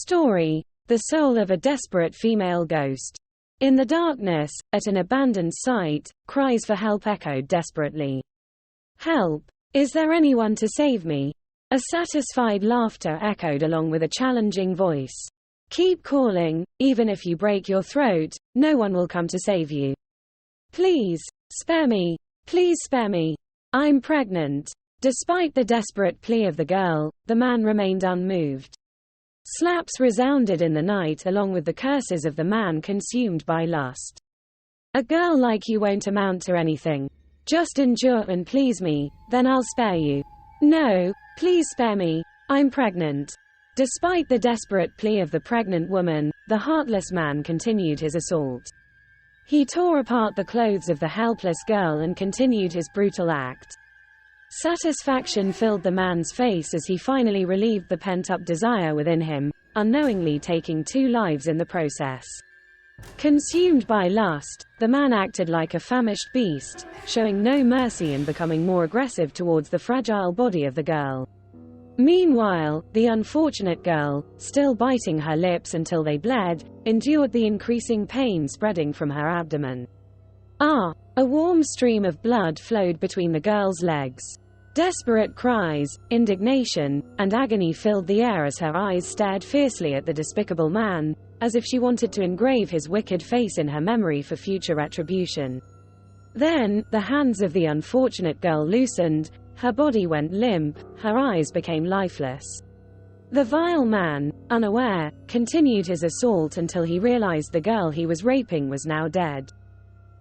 Story: The soul of a desperate female ghost. In the darkness, at an abandoned site, cries for help echoed desperately. Help! Is there anyone to save me? A satisfied laughter echoed along with a challenging voice. Keep calling, even if you break your throat, no one will come to save you. Please, spare me. Please spare me. I'm pregnant. Despite the desperate plea of the girl, the man remained unmoved. Slaps resounded in the night along with the curses of the man consumed by lust. A girl like you won't amount to anything. Just endure and please me, then I'll spare you. No, please spare me. I'm pregnant. Despite the desperate plea of the pregnant woman, the heartless man continued his assault. He tore apart the clothes of the helpless girl and continued his brutal act. Satisfaction filled the man's face as he finally relieved the pent-up desire within him, unknowingly taking 2 lives in the process. Consumed by lust, the man acted like a famished beast, showing no mercy and becoming more aggressive towards the fragile body of the girl. Meanwhile, the unfortunate girl, still biting her lips until they bled, endured the increasing pain spreading from her abdomen. A warm stream of blood flowed between the girl's legs. Desperate cries, indignation, and agony filled the air as her eyes stared fiercely at the despicable man, as if she wanted to engrave his wicked face in her memory for future retribution. Then, the hands of the unfortunate girl loosened, her body went limp, her eyes became lifeless. The vile man, unaware, continued his assault until he realized the girl he was raping was now dead.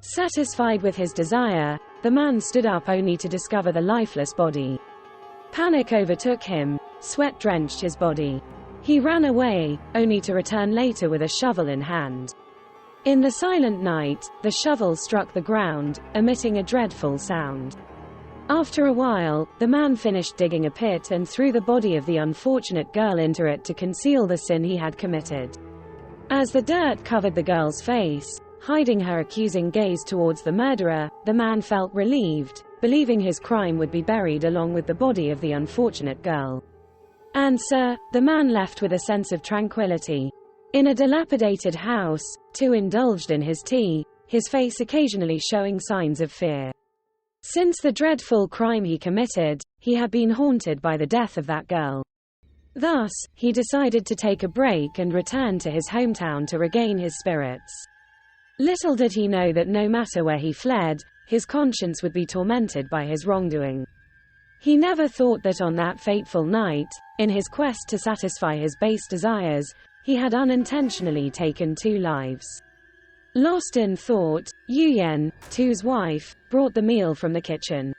Satisfied with his desire, the man stood up only to discover the lifeless body. Panic overtook him, sweat drenched his body. He ran away, only to return later with a shovel in hand. In the silent night, the shovel struck the ground, emitting a dreadful sound. After a while, the man finished digging a pit and threw the body of the unfortunate girl into it to conceal the sin he had committed. As the dirt covered the girl's face, hiding her accusing gaze towards the murderer, the man felt relieved, believing his crime would be buried along with the body of the unfortunate girl. And the man left with a sense of tranquility. In a dilapidated house, too indulged in his tea, his face occasionally showing signs of fear. Since the dreadful crime he committed, he had been haunted by the death of that girl. Thus, he decided to take a break and return to his hometown to regain his spirits. Little did he know that no matter where he fled, his conscience would be tormented by his wrongdoing. He never thought that on that fateful night, in his quest to satisfy his base desires, he had unintentionally taken 2 lives. Lost in thought, Yuyen, Tu's wife, brought the meal from the kitchen.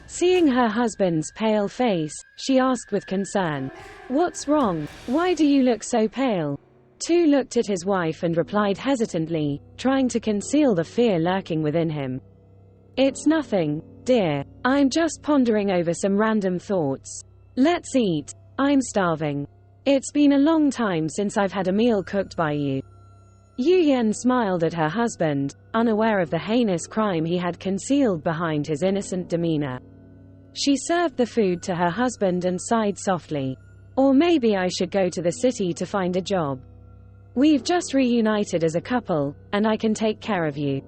Seeing her husband's pale face, she asked with concern, "What's wrong? Why do you look so pale?" Tu looked at his wife and replied hesitantly, trying to conceal the fear lurking within him. "It's nothing, dear. I'm just pondering over some random thoughts. Let's eat. I'm starving. It's been a long time since I've had a meal cooked by you." Yuyen smiled at her husband, unaware of the heinous crime he had concealed behind his innocent demeanor. She served the food to her husband and sighed softly. "Or maybe I should go to the city to find a job. We've just reunited as a couple, and I can take care of you.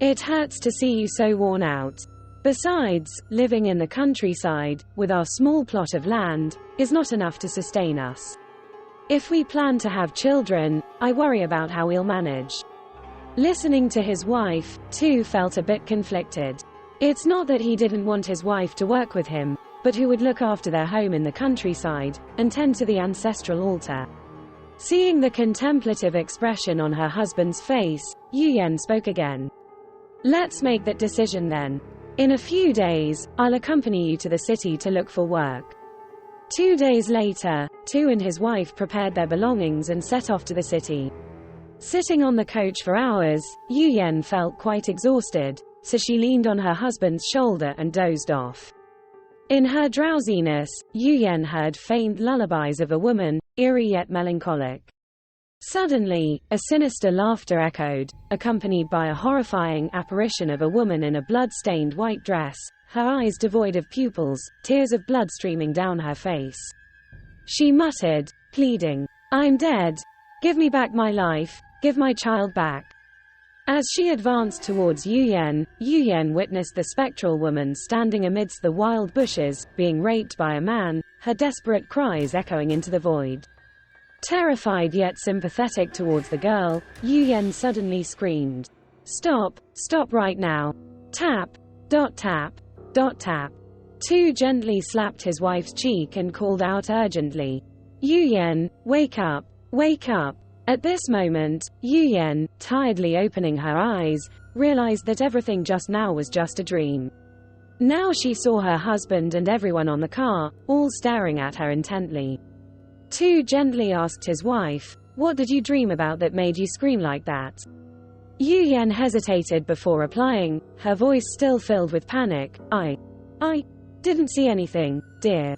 It hurts to see you so worn out. Besides, living in the countryside, with our small plot of land, is not enough to sustain us. If we plan to have children, I worry about how we'll manage." Listening to his wife, Tu felt a bit conflicted. It's not that he didn't want his wife to work with him, but who would look after their home in the countryside, and tend to the ancestral altar? Seeing the contemplative expression on her husband's face, Yuyen spoke again. "Let's make that decision then. In a few days, I'll accompany you to the city to look for work." 2 days later, Tu and his wife prepared their belongings and set off to the city. Sitting on the coach for hours, Yuyen felt quite exhausted, so she leaned on her husband's shoulder and dozed off. In her drowsiness, Yuyen heard faint lullabies of a woman, eerie yet melancholic. Suddenly, a sinister laughter echoed, accompanied by a horrifying apparition of a woman in a blood-stained white dress, her eyes devoid of pupils, tears of blood streaming down her face. She muttered, pleading, I'm dead. Give me back my life. Give my child back. As she advanced towards Yu Yen witnessed the spectral woman standing amidst the wild bushes, being raped by a man, her desperate cries echoing into the void. Terrified yet sympathetic towards the girl, Yu Yen suddenly screamed, "Stop! Stop right now! Tap! Tap! Tap!" Tu gently slapped his wife's cheek and called out urgently, "Yu Yen, wake up! Wake up!" At this moment, Yu Yen, tiredly opening her eyes, realized that everything just now was just a dream. Now she saw her husband and everyone on the car, all staring at her intently. Tu gently asked his wife, "What did you dream about that made you scream like that?" Yu Yen hesitated before replying, her voice still filled with panic. I didn't see anything, dear.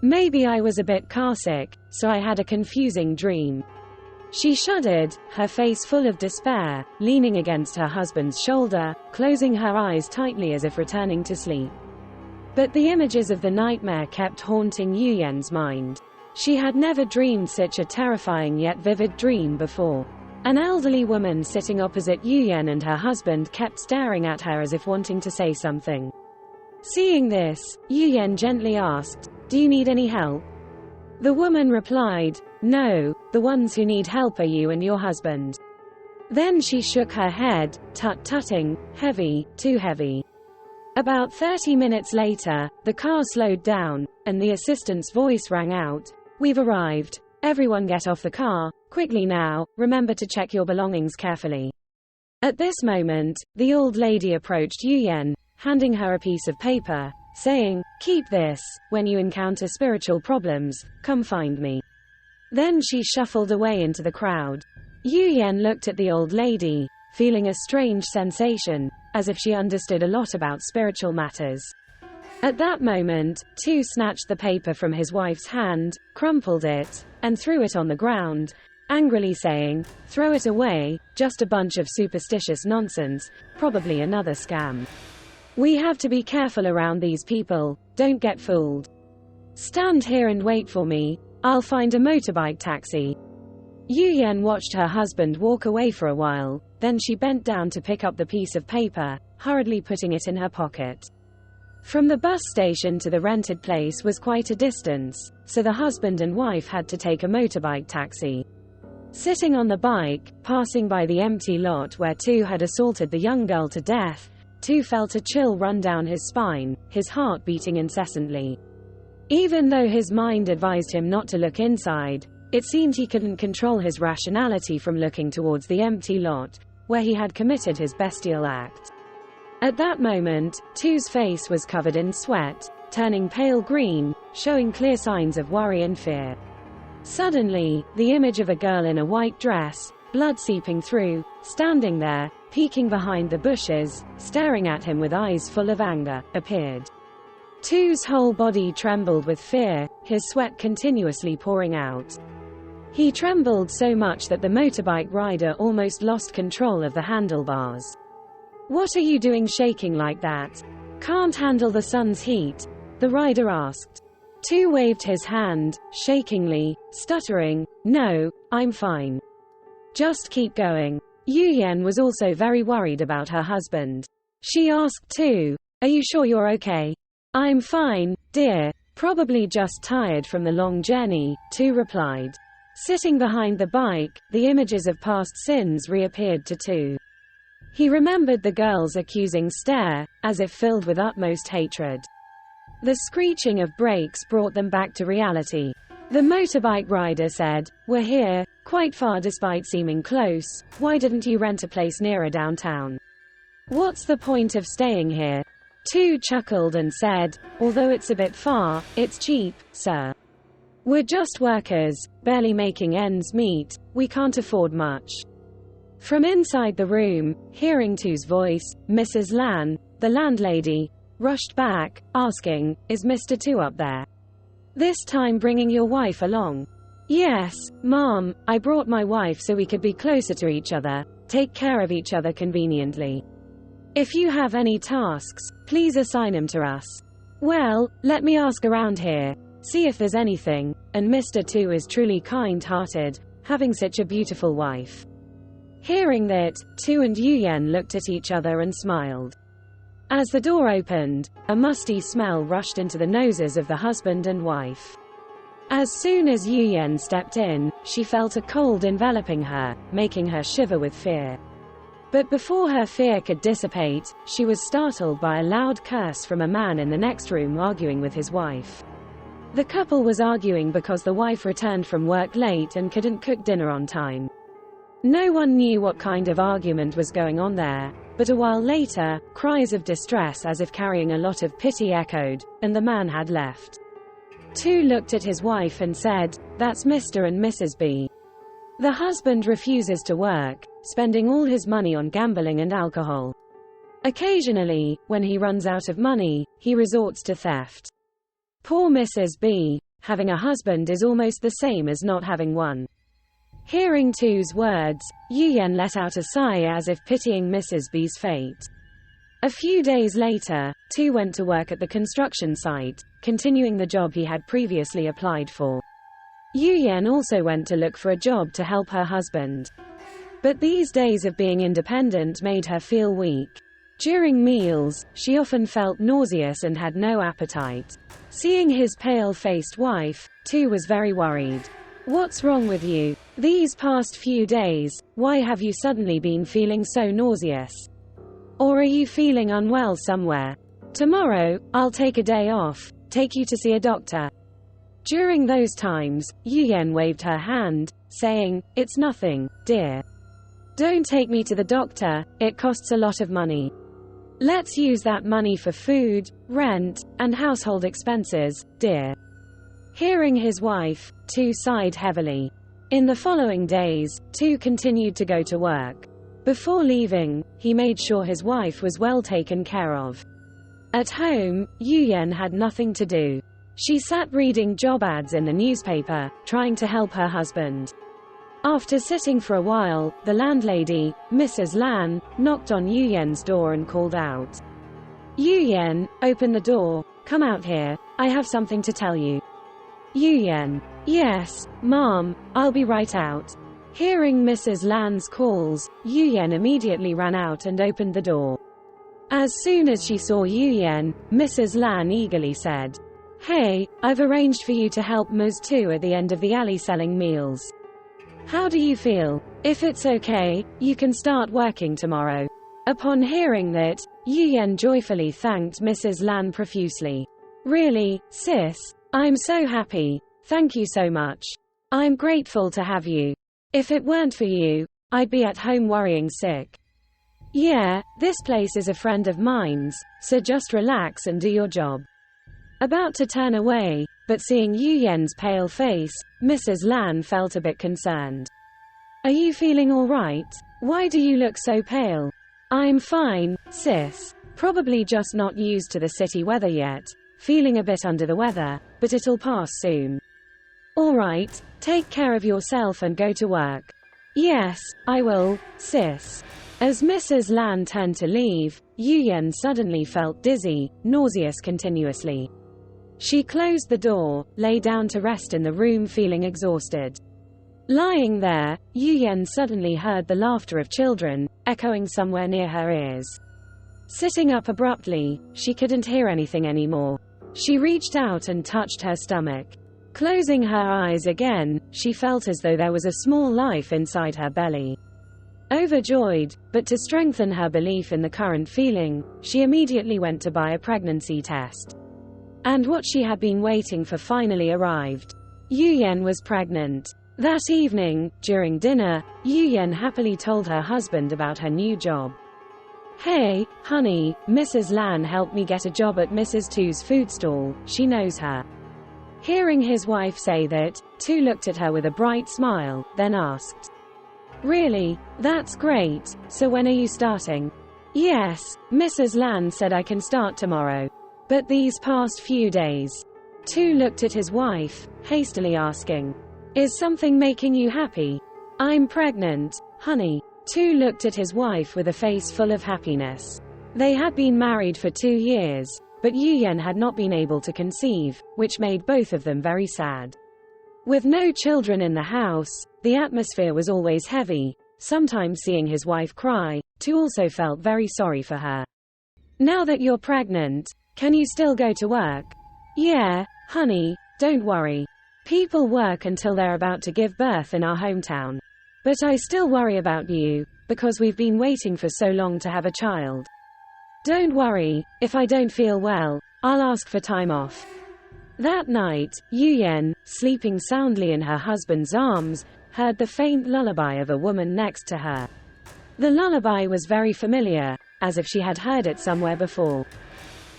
Maybe I was a bit carsick, so I had a confusing dream." She shuddered, her face full of despair, leaning against her husband's shoulder, closing her eyes tightly as if returning to sleep. But the images of the nightmare kept haunting Yu Yen's mind. She had never dreamed such a terrifying yet vivid dream before. An elderly woman sitting opposite Yu Yen and her husband kept staring at her as if wanting to say something. Seeing this, Yu Yen gently asked, "Do you need any help?" The woman replied, "No, the ones who need help are you and your husband." Then she shook her head, tut-tutting, "Heavy, too heavy." About 30 minutes later, the car slowed down, and the assistant's voice rang out, "We've arrived. Everyone get off the car, quickly now, remember to check your belongings carefully." At this moment, the old lady approached Yu Yen, handing her a piece of paper, saying, "Keep this, when you encounter spiritual problems, come find me." Then she shuffled away into the crowd. Yu Yen looked at the old lady, feeling a strange sensation, as if she understood a lot about spiritual matters. At that moment, Tu snatched the paper from his wife's hand, crumpled it, and threw it on the ground, angrily saying, "Throw it away, just a bunch of superstitious nonsense, probably another scam. We have to be careful around these people, don't get fooled. Stand here and wait for me, I'll find a motorbike taxi." Yu Yen watched her husband walk away for a while, then she bent down to pick up the piece of paper, hurriedly putting it in her pocket. From the bus station to the rented place was quite a distance, so the husband and wife had to take a motorbike taxi. Sitting on the bike, passing by the empty lot where Tu had assaulted the young girl to death, Tu felt a chill run down his spine, his heart beating incessantly. Even though his mind advised him not to look inside, it seemed he couldn't control his rationality from looking towards the empty lot, where he had committed his bestial act. At that moment, Tu's face was covered in sweat, turning pale green, showing clear signs of worry and fear. Suddenly, the image of a girl in a white dress, blood seeping through, standing there, peeking behind the bushes, staring at him with eyes full of anger, appeared. Tu's whole body trembled with fear, his sweat continuously pouring out. He trembled so much that the motorbike rider almost lost control of the handlebars. "What are you doing shaking like that? Can't handle the sun's heat?" the rider asked. Tu waved his hand, shakingly, stuttering, "No, I'm fine. Just keep going." Yu Yen was also very worried about her husband. She asked Tu, "Are you sure you're okay?" "I'm fine, dear. Probably just tired from the long journey," Tu replied. Sitting behind the bike, the images of past sins reappeared to Tu. He remembered the girl's accusing stare, as if filled with utmost hatred. The screeching of brakes brought them back to reality. The motorbike rider said, "We're here, quite far despite seeming close. Why didn't you rent a place nearer downtown? What's the point of staying here?" Tu chuckled and said, "Although it's a bit far, it's cheap, sir. We're just workers, barely making ends meet, we can't afford much." From inside the room, hearing Tu's voice, Mrs. Lan, the landlady, rushed back, asking, "Is Mr. Tu up there? This time bringing your wife along?" "Yes, Mom, I brought my wife so we could be closer to each other, take care of each other conveniently. If you have any tasks, please assign them to us." "Well, let me ask around here. see if there's anything, and Mr. Tu is truly kind-hearted, having such a beautiful wife. Hearing that, Tu and Yuyen looked at each other and smiled. As the door opened, a musty smell rushed into the noses of the husband and wife. As soon as Yuyen stepped in, she felt a cold enveloping her, making her shiver with fear. But before her fear could dissipate, she was startled by a loud curse from a man in the next room arguing with his wife. The couple was arguing because the wife returned from work late and couldn't cook dinner on time. No one knew what kind of argument was going on there, but a while later, cries of distress as if carrying a lot of pity echoed, and the man had left. Tu looked at his wife and said, "That's Mr. and Mrs. B." The husband refuses to work, spending all his money on gambling and alcohol. Occasionally, when he runs out of money, he resorts to theft. Poor Mrs. B. Having a husband is almost the same as not having one. Hearing Tu's words, Yuyen let out a sigh as if pitying Mrs. B's fate. A few days later, Tu went to work at the construction site, continuing the job he had previously applied for. Yuyen also went to look for a job to help her husband. But these days of being independent made her feel weak. During meals, she often felt nauseous and had no appetite. Seeing his pale-faced wife, Tu was very worried. "What's wrong with you? These past few days, why have you suddenly been feeling so nauseous? Or are you feeling unwell somewhere? Tomorrow, I'll take a day off, take you to see a doctor." During those times, Yuyen waved her hand, saying, "It's nothing, dear. Don't take me to the doctor, it costs a lot of money. Let's use that money for food, rent, and household expenses, dear." Hearing his wife, Tu sighed heavily. In the following days, Tu continued to go to work. Before leaving, he made sure his wife was well taken care of. At home, Yuyen had nothing to do. She sat reading job ads in the newspaper, trying to help her husband. After sitting for a while, the landlady, Mrs. Lan, knocked on Yuyen's door and called out. "Yuyen, open the door, come out here, I have something to tell you." Yuyen: "Yes, Mom, I'll be right out." Hearing Mrs. Lan's calls, Yuyen immediately ran out and opened the door. As soon as she saw Yuyen, Mrs. Lan eagerly said, "Hey, I've arranged for you to help Ms. Tu at the end of the alley selling meals. How do you feel? If it's okay, you can start working tomorrow." Upon hearing that, Yuyen joyfully thanked Mrs. Lan profusely. "Really, sis? I'm so happy. Thank you so much. I'm grateful to have you. If it weren't for you, I'd be at home worrying sick. Yeah, this place is a friend of mine's, so just relax and do your job." About to turn away, but seeing Yuyen's pale face, Mrs. Lan felt a bit concerned. "Are you feeling all right? Why do you look so pale?" "I'm fine, sis. Probably just not used to the city weather yet. Feeling a bit under the weather, but it'll pass soon." "Alright, take care of yourself and go to work." "Yes, I will, sis." As Mrs. Lan turned to leave, Yuyen suddenly felt dizzy, nauseous continuously. She closed the door, lay down to rest in the room feeling exhausted. Lying there, Yuyen suddenly heard the laughter of children, echoing somewhere near her ears. Sitting up abruptly, she couldn't hear anything anymore. She reached out and touched her stomach. Closing her eyes again, she felt as though there was a small life inside her belly. Overjoyed, but to strengthen her belief in the current feeling, she immediately went to buy a pregnancy test. And what she had been waiting for finally arrived. Yuyen was pregnant. That evening, during dinner, Yuyen happily told her husband about her new job. "Hey, honey, Mrs. Lan helped me get a job at Mrs. Tu's food stall, she knows her." Hearing his wife say that, Tu looked at her with a bright smile, then asked, "Really? That's great, so when are you starting?" "Yes, Mrs. Lan said I can start tomorrow. But these past few days." Tu looked at his wife, hastily asking, "Is something making you happy?" "I'm pregnant, honey." Tu looked at his wife with a face full of happiness. They had been married for 2 years, but Yuyen had not been able to conceive, which made both of them very sad. With no children in the house, the atmosphere was always heavy. Sometimes seeing his wife cry, Tu also felt very sorry for her. Now that you're pregnant, can you still go to work? Yeah, honey, don't worry. People work until they're about to give birth in our hometown. But I still worry about you, because we've been waiting for so long to have a child. Don't worry, if I don't feel well, I'll ask for time off. That night, Yuyen, sleeping soundly in her husband's arms, heard the faint lullaby of a woman next to her. The lullaby was very familiar, as if she had heard it somewhere before.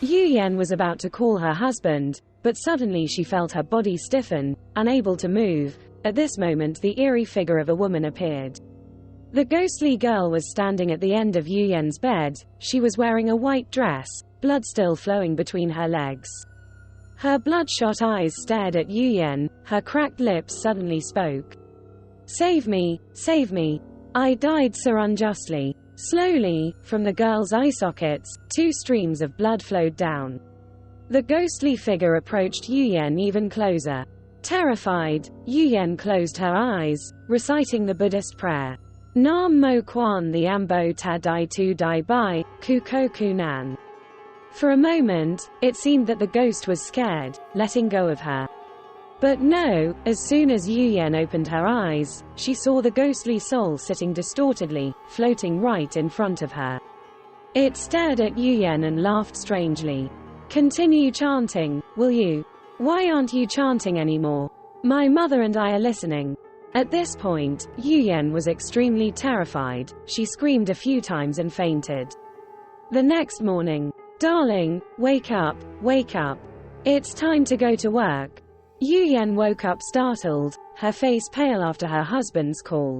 Yuyen was about to call her husband, but suddenly she felt her body stiffen, unable to move. At this moment the eerie figure of a woman appeared. The ghostly girl was standing at the end of Yuyen's bed. She was wearing a white dress, blood still flowing between her legs. Her bloodshot eyes stared at Yuyen, her cracked lips suddenly spoke. Save me, I died so unjustly. Slowly, from the girl's eye sockets, 2 streams of blood flowed down. The ghostly figure approached Yuyen even closer. Terrified, Yuyen closed her eyes, reciting the Buddhist prayer. Nam Mo Kwan the Ambo Ta Dai Tu Dai Bai, Ku Ko Ku Nan. For a moment, it seemed that the ghost was scared, letting go of her. But no, as soon as Yuyen opened her eyes, she saw the ghostly soul sitting distortedly, floating right in front of her. It stared at Yuyen and laughed strangely. Continue chanting, will you? Why aren't you chanting anymore? My mother and I are listening. At this point, Yuyen was extremely terrified. She screamed a few times and fainted. The next morning, darling, wake up, it's time to go to work. Yuyen woke up startled, her face pale after her husband's call.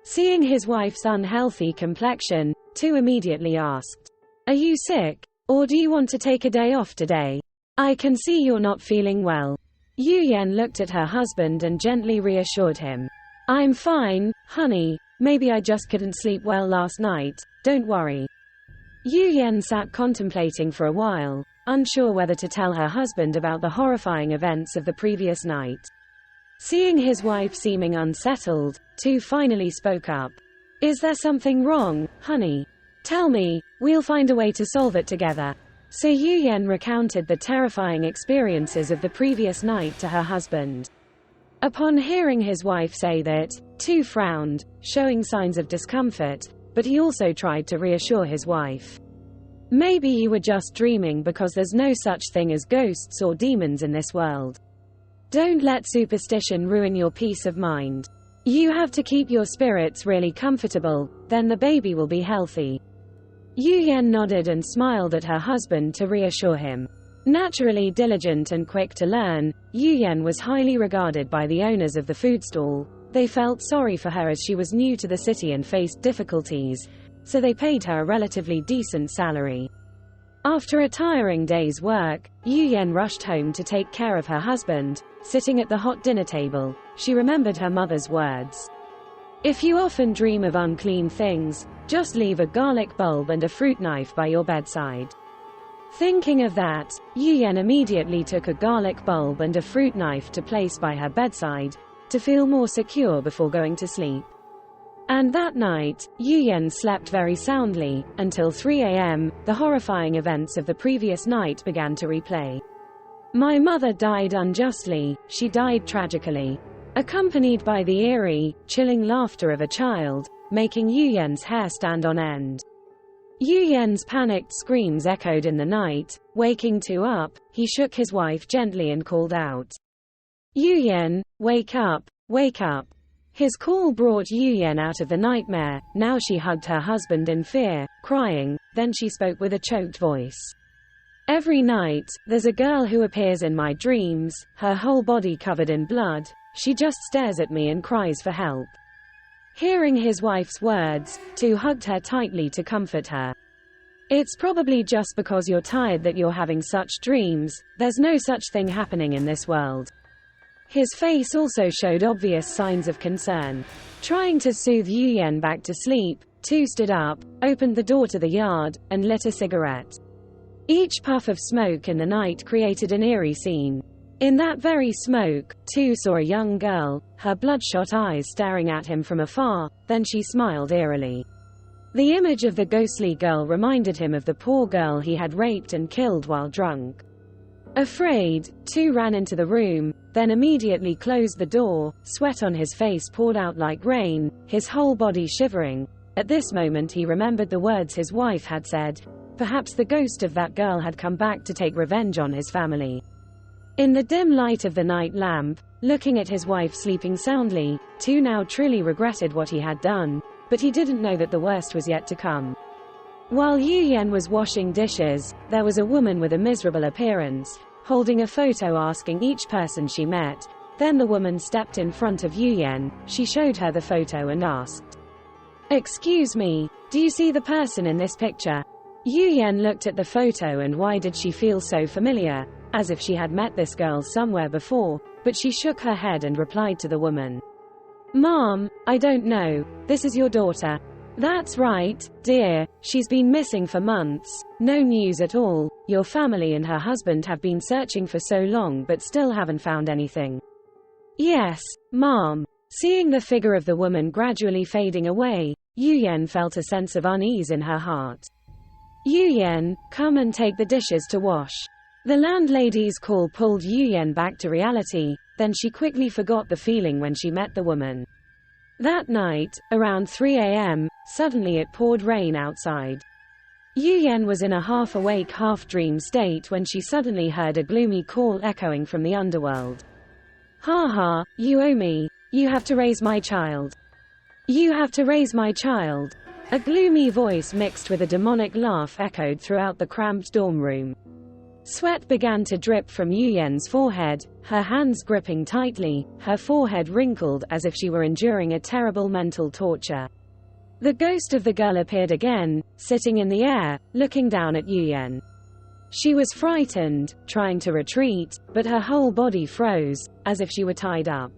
Seeing his wife's unhealthy complexion, Tu immediately asked, are you sick? Or do you want to take a day off today? I can see you're not feeling well. Yuyen looked at her husband and gently reassured him. I'm fine, honey, maybe I just couldn't sleep well last night, don't worry. Yuyen sat contemplating for a while, unsure whether to tell her husband about the horrifying events of the previous night. Seeing his wife seeming unsettled, Tu finally spoke up. Is there something wrong, honey? Tell me, we'll find a way to solve it together. So Yuyen recounted the terrifying experiences of the previous night to her husband. Upon hearing his wife say that, Tu frowned, showing signs of discomfort, but he also tried to reassure his wife. Maybe you were just dreaming because there's no such thing as ghosts or demons in this world. Don't let superstition ruin your peace of mind. You have to keep your spirits really comfortable, then the baby will be healthy. Yuyen nodded and smiled at her husband to reassure him. Naturally diligent and quick to learn, Yuyen was highly regarded by the owners of the food stall. They felt sorry for her as she was new to the city and faced difficulties, so they paid her a relatively decent salary. After a tiring day's work, Yuyen rushed home to take care of her husband. Sitting at the hot dinner table, she remembered her mother's words. If you often dream of unclean things, just leave a garlic bulb and a fruit knife by your bedside. Thinking of that, Yuyen immediately took a garlic bulb and a fruit knife to place by her bedside, to feel more secure before going to sleep. And that night, Yuyen slept very soundly, until 3 a.m., the horrifying events of the previous night began to replay. My mother died unjustly, she died tragically. Accompanied by the eerie, chilling laughter of a child, making Yuyen's hair stand on end. Yuyen's panicked screams echoed in the night. Waking Tu up, he shook his wife gently and called out, Yuyen, wake up, wake up. His call brought Yuyen out of the nightmare. Now she hugged her husband in fear, crying, then she spoke with a choked voice. Every night, there's a girl who appears in my dreams, her whole body covered in blood. She just stares at me and cries for help. Hearing his wife's words, Tu hugged her tightly to comfort her. It's probably just because you're tired that you're having such dreams. There's no such thing happening in this world. His face also showed obvious signs of concern. Trying to soothe Yuyen back to sleep, Tu stood up, opened the door to the yard, and lit a cigarette. Each puff of smoke in the night created an eerie scene. In that very smoke, Tu saw a young girl, her bloodshot eyes staring at him from afar, then she smiled eerily. The image of the ghostly girl reminded him of the poor girl he had raped and killed while drunk. Afraid, Tu ran into the room, then immediately closed the door. Sweat on his face poured out like rain, his whole body shivering. At this moment he remembered the words his wife had said. Perhaps the ghost of that girl had come back to take revenge on his family. In the dim light of the night lamp, looking at his wife sleeping soundly, Tu now truly regretted what he had done, but he didn't know that the worst was yet to come. While Yu Yan was washing dishes, there was a woman with a miserable appearance, holding a photo asking each person she met. Then the woman stepped in front of Yu Yan, she showed her the photo and asked, "Excuse me, do you see the person in this picture?" Yu Yan looked at the photo and why did she feel so familiar, as if she had met this girl somewhere before, but she shook her head and replied to the woman, "Mom, I don't know, this is your daughter." "That's right, dear, she's been missing for months, no news at all, your family and her husband have been searching for so long but still haven't found anything." "Yes, Mom." Seeing the figure of the woman gradually fading away, Yu Yan felt a sense of unease in her heart. "Yu Yan, come and take the dishes to wash." The landlady's call pulled Yu Yan back to reality, then she quickly forgot the feeling when she met the woman. That night, around 3 a.m., suddenly it poured rain outside. Yu Yan was in a half-awake, half-dream state when she suddenly heard a gloomy call echoing from the underworld. "Ha ha, you owe me. You have to raise my child. You have to raise my child." A gloomy voice mixed with a demonic laugh echoed throughout the cramped dorm room. Sweat began to drip from Yu Yan's forehead, her hands gripping tightly, her forehead wrinkled as if she were enduring a terrible mental torture. The ghost of the girl appeared again, sitting in the air, looking down at Yu Yan. She was frightened, trying to retreat, but her whole body froze, as if she were tied up.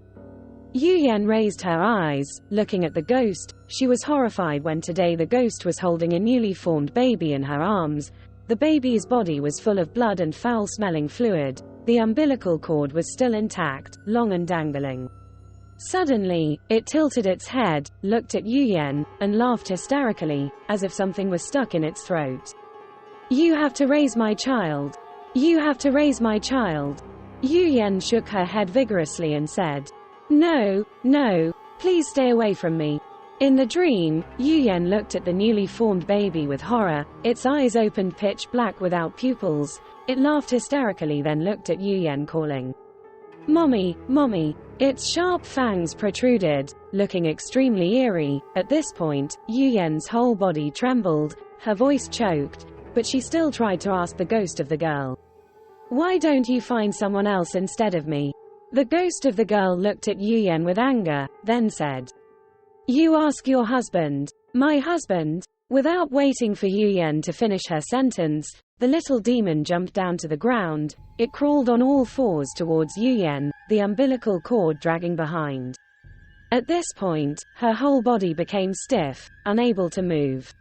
Yu Yan raised her eyes, looking at the ghost. She was horrified when today the ghost was holding a newly formed baby in her arms. The baby's body was full of blood and foul-smelling fluid. The umbilical cord was still intact, long and dangling. Suddenly, it tilted its head, looked at Yu Yan, and laughed hysterically, as if something was stuck in its throat. "You have to raise my child. You have to raise my child." Yu Yan shook her head vigorously and said, "No, no, please stay away from me." In the dream, Yu Yan looked at the newly formed baby with horror, its eyes opened pitch black without pupils. It laughed hysterically then looked at Yu Yan calling, "Mommy, mommy." Its sharp fangs protruded, looking extremely eerie. At this point, Yu Yan's whole body trembled, her voice choked, but she still tried to ask the ghost of the girl, "Why don't you find someone else instead of me?" The ghost of the girl looked at Yu Yan with anger, then said, "You ask your husband." "My husband?" Without waiting for Yu Yan to finish her sentence, the little demon jumped down to the ground. It crawled on all fours towards Yu Yan, the umbilical cord dragging behind. At this point, her whole body became stiff, unable to move.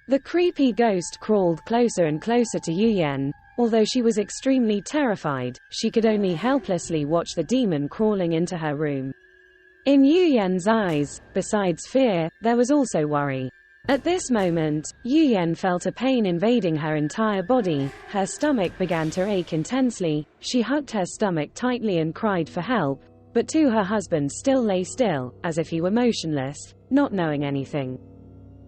The creepy ghost crawled closer and closer to Yu Yan. Although she was extremely terrified, she could only helplessly watch the demon crawling into her room. In Yu Yan's eyes, besides fear, there was also worry. At this moment, Yu Yan felt a pain invading her entire body. Her stomach began to ache intensely. She hugged her stomach tightly and cried for help, but her husband still lay still, as if he were motionless, not knowing anything.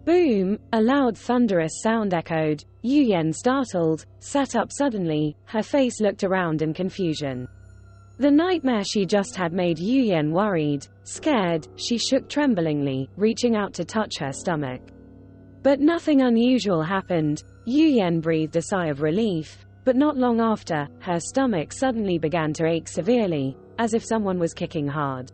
Boom! A loud thunderous sound echoed. Yu Yan, startled, sat up suddenly. Her face looked around in confusion. The nightmare she just had made Yu Yan worried. Scared, she shook tremblingly, reaching out to touch her stomach. But nothing unusual happened. Yu Yan breathed a sigh of relief, but not long after, her stomach suddenly began to ache severely, as if someone was kicking hard.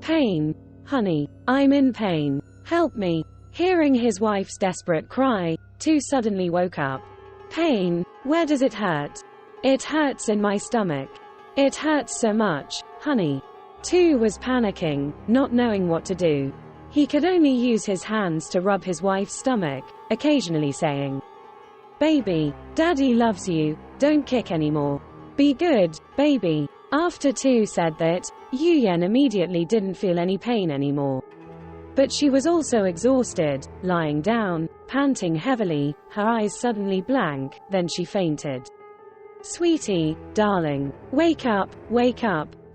"Pain. Honey, I'm in pain. Help me." Hearing his wife's desperate cry, Tu suddenly woke up. "Pain? Where does it hurt?" "It hurts in my stomach. It hurts so much, honey." Tu was panicking, not knowing what to do. He could only use his hands to rub his wife's stomach, occasionally saying, Baby, Daddy loves you, don't kick anymore. Be good, baby. After Tu said that, Yuyen immediately didn't feel any pain anymore. But she was also exhausted, lying down, panting heavily, her eyes suddenly blank, then she fainted. Sweetie, darling, wake up,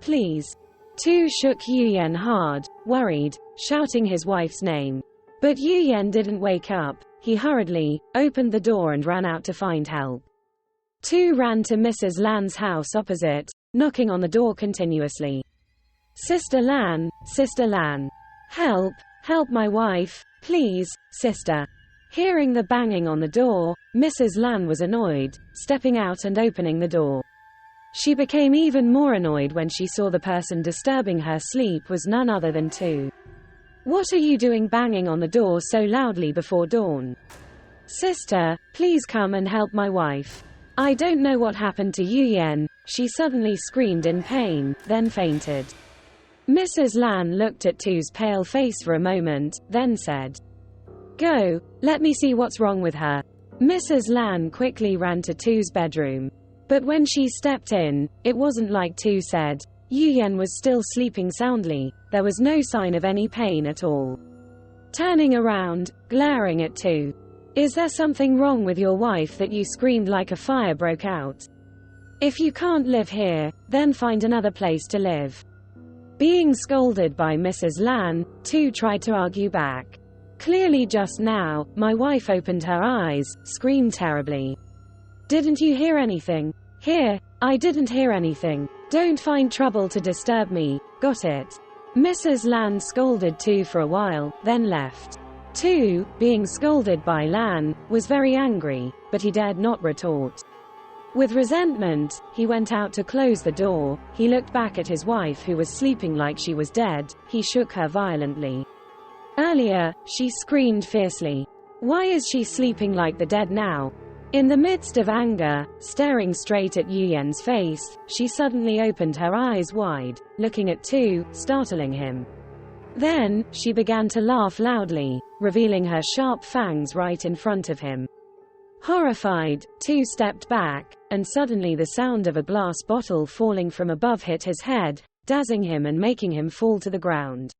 please. Tu shook Yuyen hard, worried, shouting his wife's name. But Yuyen didn't wake up. He hurriedly opened the door and ran out to find help. Tu ran to Mrs. Lan's house opposite, knocking on the door continuously. Sister Lan, help, help my wife, please, sister. Hearing the banging on the door, Mrs. Lan was annoyed, stepping out and opening the door. She became even more annoyed when she saw the person disturbing her sleep was none other than Tu. What are you doing banging on the door so loudly before dawn? Sister, please come and help my wife. I don't know what happened to Yuyen, she suddenly screamed in pain, then fainted. Mrs. Lan looked at Tu's pale face for a moment, then said, Go, let me see what's wrong with her. Mrs. Lan quickly ran to Tu's bedroom. But when she stepped in, it wasn't like Tu said. Yuyen was still sleeping soundly, there was no sign of any pain at all. Turning around, glaring at Tu. Is there something wrong with your wife that you screamed like a fire broke out? If you can't live here, then find another place to live. Being scolded by Mrs. Lan, Tu tried to argue back. Clearly just now, my wife opened her eyes, screamed terribly. Didn't you hear anything? Here, I didn't hear anything. Don't find trouble to disturb me, got it? Mrs. Lan scolded Tu for a while, then left. Tu, being scolded by Lan, was very angry, but he dared not retort. With resentment, he went out to close the door. He looked back at his wife who was sleeping like she was dead. He shook her violently. Earlier, she screamed fiercely. Why is she sleeping like the dead now? In the midst of anger, staring straight at Yuyen's face, she suddenly opened her eyes wide, looking at Tu, startling him. Then, she began to laugh loudly, revealing her sharp fangs right in front of him. Horrified, Tu stepped back, and suddenly the sound of a glass bottle falling from above hit his head, dazzling him and making him fall to the ground.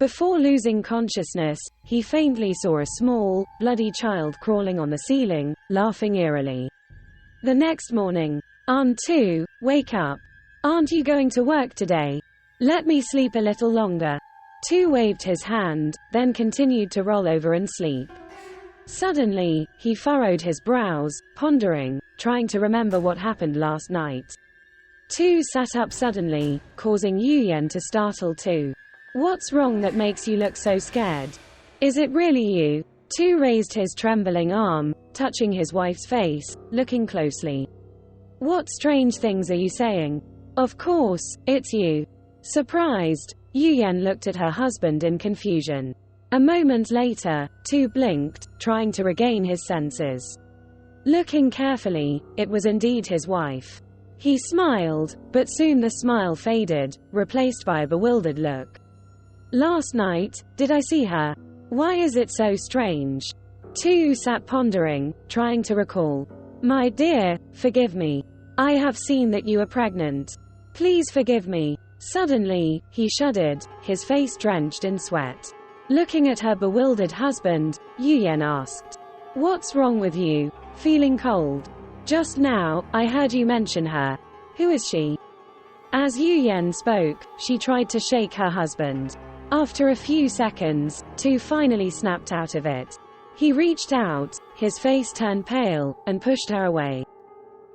Before losing consciousness, he faintly saw a small, bloody child crawling on the ceiling, laughing eerily. The next morning, Aunt Tu, wake up. Aren't you going to work today? Let me sleep a little longer. Tu waved his hand, then continued to roll over and sleep. Suddenly, he furrowed his brows, pondering, trying to remember what happened last night. Tu sat up suddenly, causing Yuyen to startle Tu. What's wrong that makes you look so scared? Is it really you? Tu raised his trembling arm, touching his wife's face, looking closely. What strange things are you saying? Of course, it's you. Surprised, Yuyen looked at her husband in confusion. A moment later, Tu blinked, trying to regain his senses. Looking carefully, it was indeed his wife. He smiled, but soon the smile faded, replaced by a bewildered look. Last night, did I see her? Why is it so strange? Tu sat pondering, trying to recall. My dear, forgive me. I have seen that you are pregnant. Please forgive me. Suddenly, he shuddered, his face drenched in sweat. Looking at her bewildered husband, Yuyen asked, What's wrong with you? Feeling cold? Just now, I heard you mention her. Who is she? As Yuyen spoke, she tried to shake her husband. After a few seconds, Tu finally snapped out of it. He reached out, his face turned pale, and pushed her away.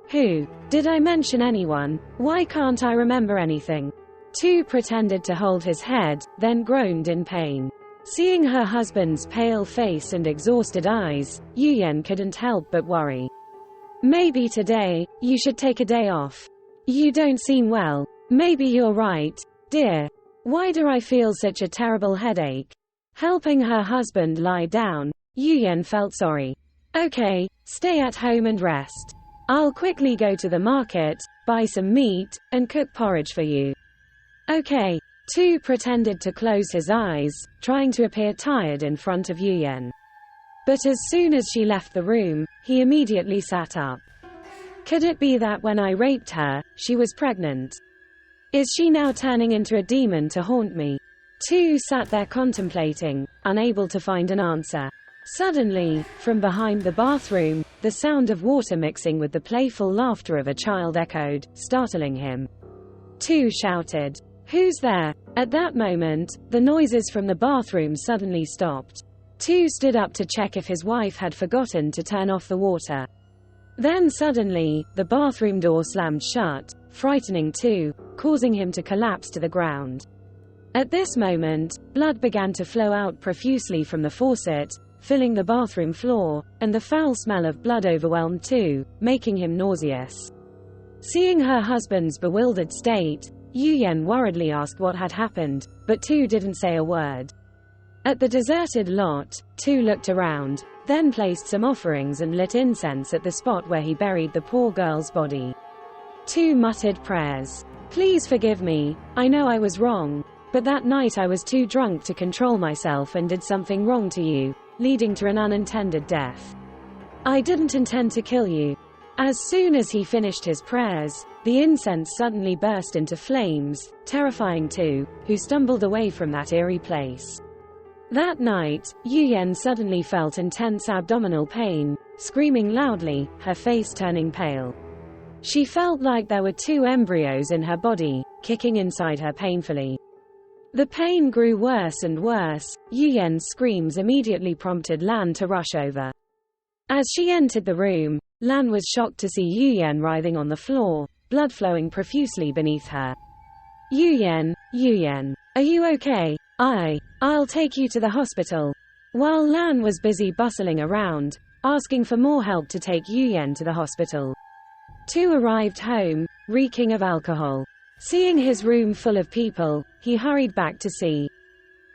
Who? Did I mention anyone? Why can't I remember anything? Tu pretended to hold his head, then groaned in pain. Seeing her husband's pale face and exhausted eyes, Yuyen couldn't help but worry. Maybe today, you should take a day off. You don't seem well. Maybe you're right, dear. Why do I feel such a terrible headache? Helping her husband lie down, Yuyen felt sorry. Okay, stay at home and rest. I'll quickly go to the market, buy some meat, and cook porridge for you. Okay. Tu pretended to close his eyes, trying to appear tired in front of Yuyen. But as soon as she left the room, he immediately sat up. Could it be that when I raped her, she was pregnant? Is she now turning into a demon to haunt me? 2 sat there contemplating, unable to find an answer. Suddenly, from behind the bathroom, the sound of water mixing with the playful laughter of a child echoed, startling him. 2 shouted, "Who's there?" At that moment, the noises from the bathroom suddenly stopped. 2 stood up to check if his wife had forgotten to turn off the water. Then suddenly, the bathroom door slammed shut, frightening 2, causing him to collapse to the ground. At this moment, blood began to flow out profusely from the faucet, filling the bathroom floor, and the foul smell of blood overwhelmed 2, making him nauseous. Seeing her husband's bewildered state, Yuyen worriedly asked what had happened, but 2 didn't say a word. At the deserted lot, 2 looked around, then placed some offerings and lit incense at the spot where he buried the poor girl's body. 2 muttered prayers. "Please forgive me, I know I was wrong, but that night I was too drunk to control myself and did something wrong to you, leading to an unintended death. I didn't intend to kill you." As soon as he finished his prayers, the incense suddenly burst into flames, terrifying 2, who stumbled away from that eerie place. That night, Yuyen suddenly felt intense abdominal pain, screaming loudly, her face turning pale. She felt like there were 2 embryos in her body, kicking inside her painfully. The pain grew worse and worse. Yuyen's screams immediately prompted Lan to rush over. As she entered the room, Lan was shocked to see Yuyen writhing on the floor, blood flowing profusely beneath her. Yuyen, are you okay? I'll take you to the hospital." While Lan was busy bustling around, asking for more help to take Yuyen to the hospital. 2 arrived home, reeking of alcohol. Seeing his room full of people, he hurried back to see.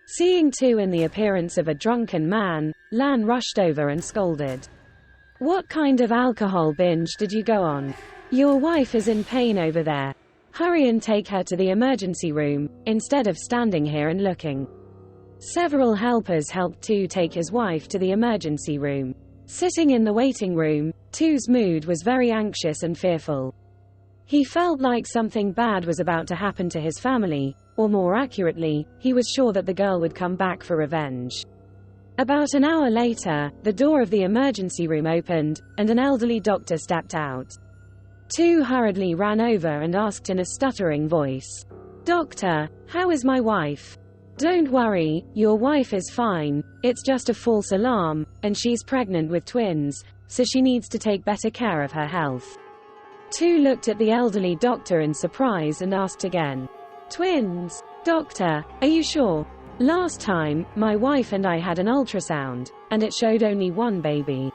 Seeing 2 in the appearance of a drunken man, Lan rushed over and scolded. "What kind of alcohol binge did you go on? Your wife is in pain over there. Hurry and take her to the emergency room, instead of standing here and looking." Several helpers helped 2 take his wife to the emergency room. Sitting in the waiting room, 2's mood was very anxious and fearful. He felt like something bad was about to happen to his family, or more accurately, he was sure that the girl would come back for revenge. About an hour later, the door of the emergency room opened, and an elderly doctor stepped out. 2 hurriedly ran over and asked in a stuttering voice, "Doctor, how is my wife?" "Don't worry, your wife is fine, it's just a false alarm, and she's pregnant with twins, so she needs to take better care of her health." 2 looked at the elderly doctor in surprise and asked again, "Twins? Doctor, are you sure? Last time, my wife and I had an ultrasound, and it showed only 1 baby.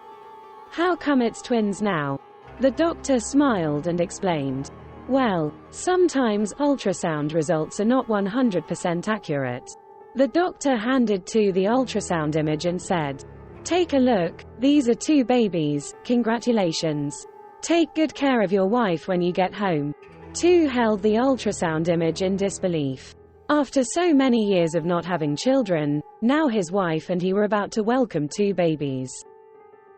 How come it's twins now?" The doctor smiled and explained, "Well, sometimes ultrasound results are not 100% accurate." The doctor handed 2 the ultrasound image and said, "Take a look, these are 2 babies, congratulations. Take good care of your wife when you get home." 2 held the ultrasound image in disbelief. After so many years of not having children, now his wife and he were about to welcome 2 babies.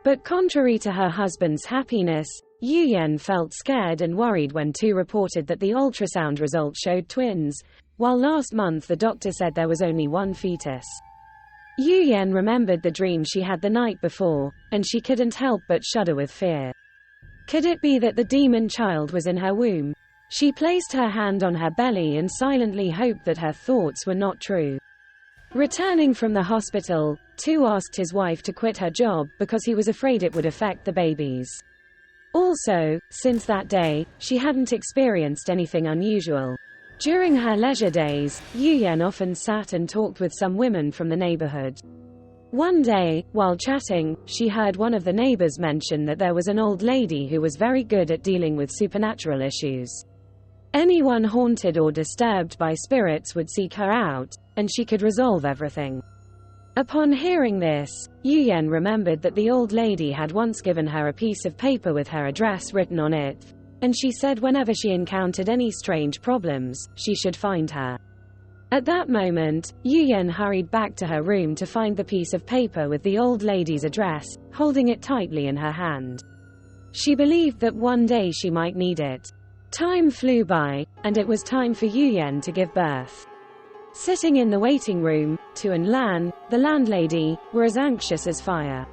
But contrary to her husband's happiness, Yuyen felt scared and worried when 2 reported that the ultrasound results showed twins, while last month the doctor said there was only 1 fetus. Yuyen remembered the dream she had the night before, and she couldn't help but shudder with fear. Could it be that the demon child was in her womb? She placed her hand on her belly and silently hoped that her thoughts were not true. Returning from the hospital, 2 asked his wife to quit her job because he was afraid it would affect the babies. Also, since that day, she hadn't experienced anything unusual. During her leisure days, Yuyen often sat and talked with some women from the neighborhood. One day, while chatting, she heard one of the neighbors mention that there was an old lady who was very good at dealing with supernatural issues. Anyone haunted or disturbed by spirits would seek her out, and she could resolve everything. Upon hearing this, Yuyen remembered that the old lady had once given her a piece of paper with her address written on it, and she said whenever she encountered any strange problems, she should find her. At that moment, Yuyen hurried back to her room to find the piece of paper with the old lady's address, holding it tightly in her hand. She believed that one day she might need it. Time flew by, and it was time for Yuyen to give birth. Sitting in the waiting room, Tu and Lan, the landlady, were as anxious as fire.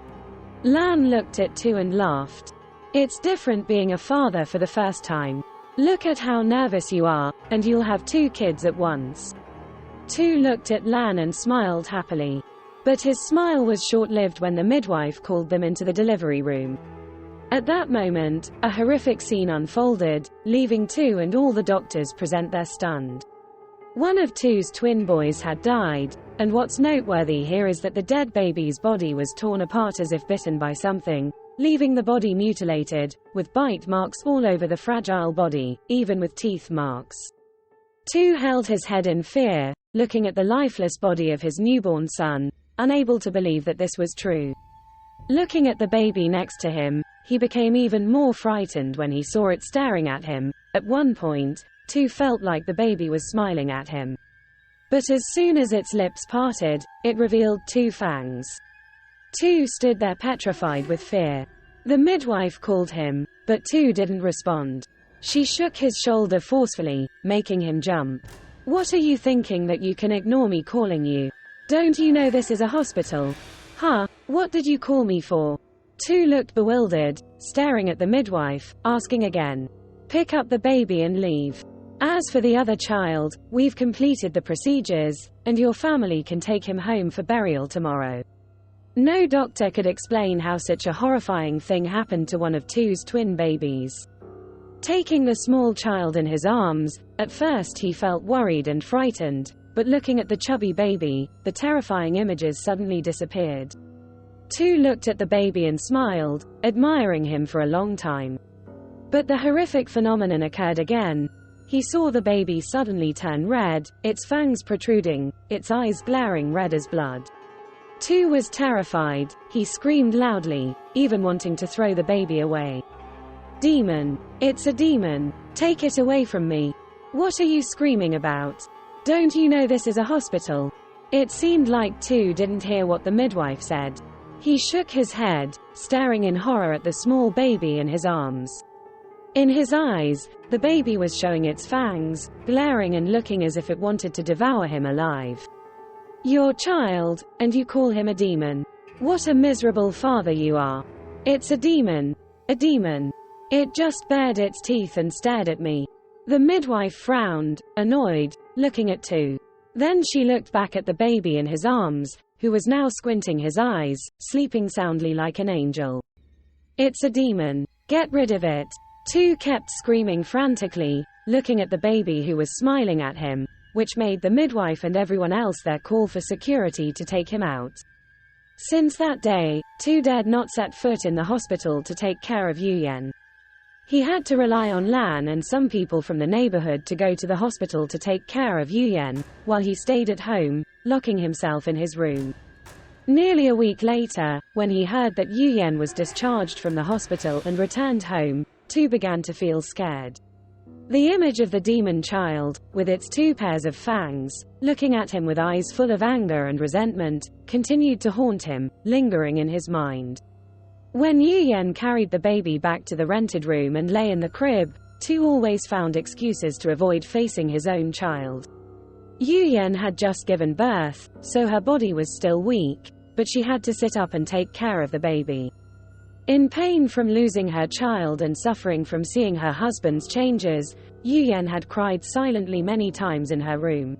Lan looked at Tu and laughed. "It's different being a father for the first time. Look at how nervous you are, and you'll have 2 kids at once." Tu looked at Lan and smiled happily. But his smile was short-lived when the midwife called them into the delivery room. At that moment, a horrific scene unfolded, leaving Tu and all the doctors present there stunned. One of Tu's twin boys had died, and what's noteworthy here is that the dead baby's body was torn apart as if bitten by something, leaving the body mutilated, with bite marks all over the fragile body, even with teeth marks. Tu held his head in fear, looking at the lifeless body of his newborn son, unable to believe that this was true. Looking at the baby next to him, he became even more frightened when he saw it staring at him. At one point, Tu felt like the baby was smiling at him. But as soon as its lips parted, it revealed 2 fangs. Tu stood there petrified with fear. The midwife called him, but Tu didn't respond. She shook his shoulder forcefully, making him jump. "What are you thinking that you can ignore me calling you? Don't you know this is a hospital? Huh, what did you call me for?" Tu looked bewildered, staring at the midwife, asking again. "Pick up the baby and leave. As for the other child, we've completed the procedures, and your family can take him home for burial tomorrow." No doctor could explain how such a horrifying thing happened to one of Tu's twin babies. Taking the small child in his arms, at first he felt worried and frightened, but looking at the chubby baby, the terrifying images suddenly disappeared. Tu looked at the baby and smiled, admiring him for a long time. But the horrific phenomenon occurred again. He saw the baby suddenly turn red, its fangs protruding, its eyes glaring red as blood. Tu was terrified. He screamed loudly, even wanting to throw the baby away. "Demon! It's a demon! Take it away from me! What are you screaming about? Don't you know this is a hospital?" It seemed like Tu didn't hear what the midwife said. He shook his head, staring in horror at the small baby in his arms. In his eyes, the baby was showing its fangs, glaring and looking as if it wanted to devour him alive. "Your child, and you call him a demon? What a miserable father you are! It's a demon! A demon! It just bared its teeth and stared at me." The midwife frowned, annoyed, looking at Tu. Then she looked back at the baby in his arms, who was now squinting his eyes, sleeping soundly like an angel. "It's a demon. Get rid of it." Tu kept screaming frantically, looking at the baby who was smiling at him, which made the midwife and everyone else there call for security to take him out. Since that day, Tu dared not set foot in the hospital to take care of Yuyen. He had to rely on Lan and some people from the neighborhood to go to the hospital to take care of Yuyen, while he stayed at home, locking himself in his room. Nearly a week later, when he heard that Yuyen was discharged from the hospital and returned home, Tu began to feel scared. The image of the demon child, with its 2 pairs of fangs, looking at him with eyes full of anger and resentment, continued to haunt him, lingering in his mind. When Yuyen carried the baby back to the rented room and lay in the crib, Tu always found excuses to avoid facing his own child. Yuyen had just given birth, so her body was still weak, but she had to sit up and take care of the baby. In pain from losing her child and suffering from seeing her husband's changes, Yuyen had cried silently many times in her room.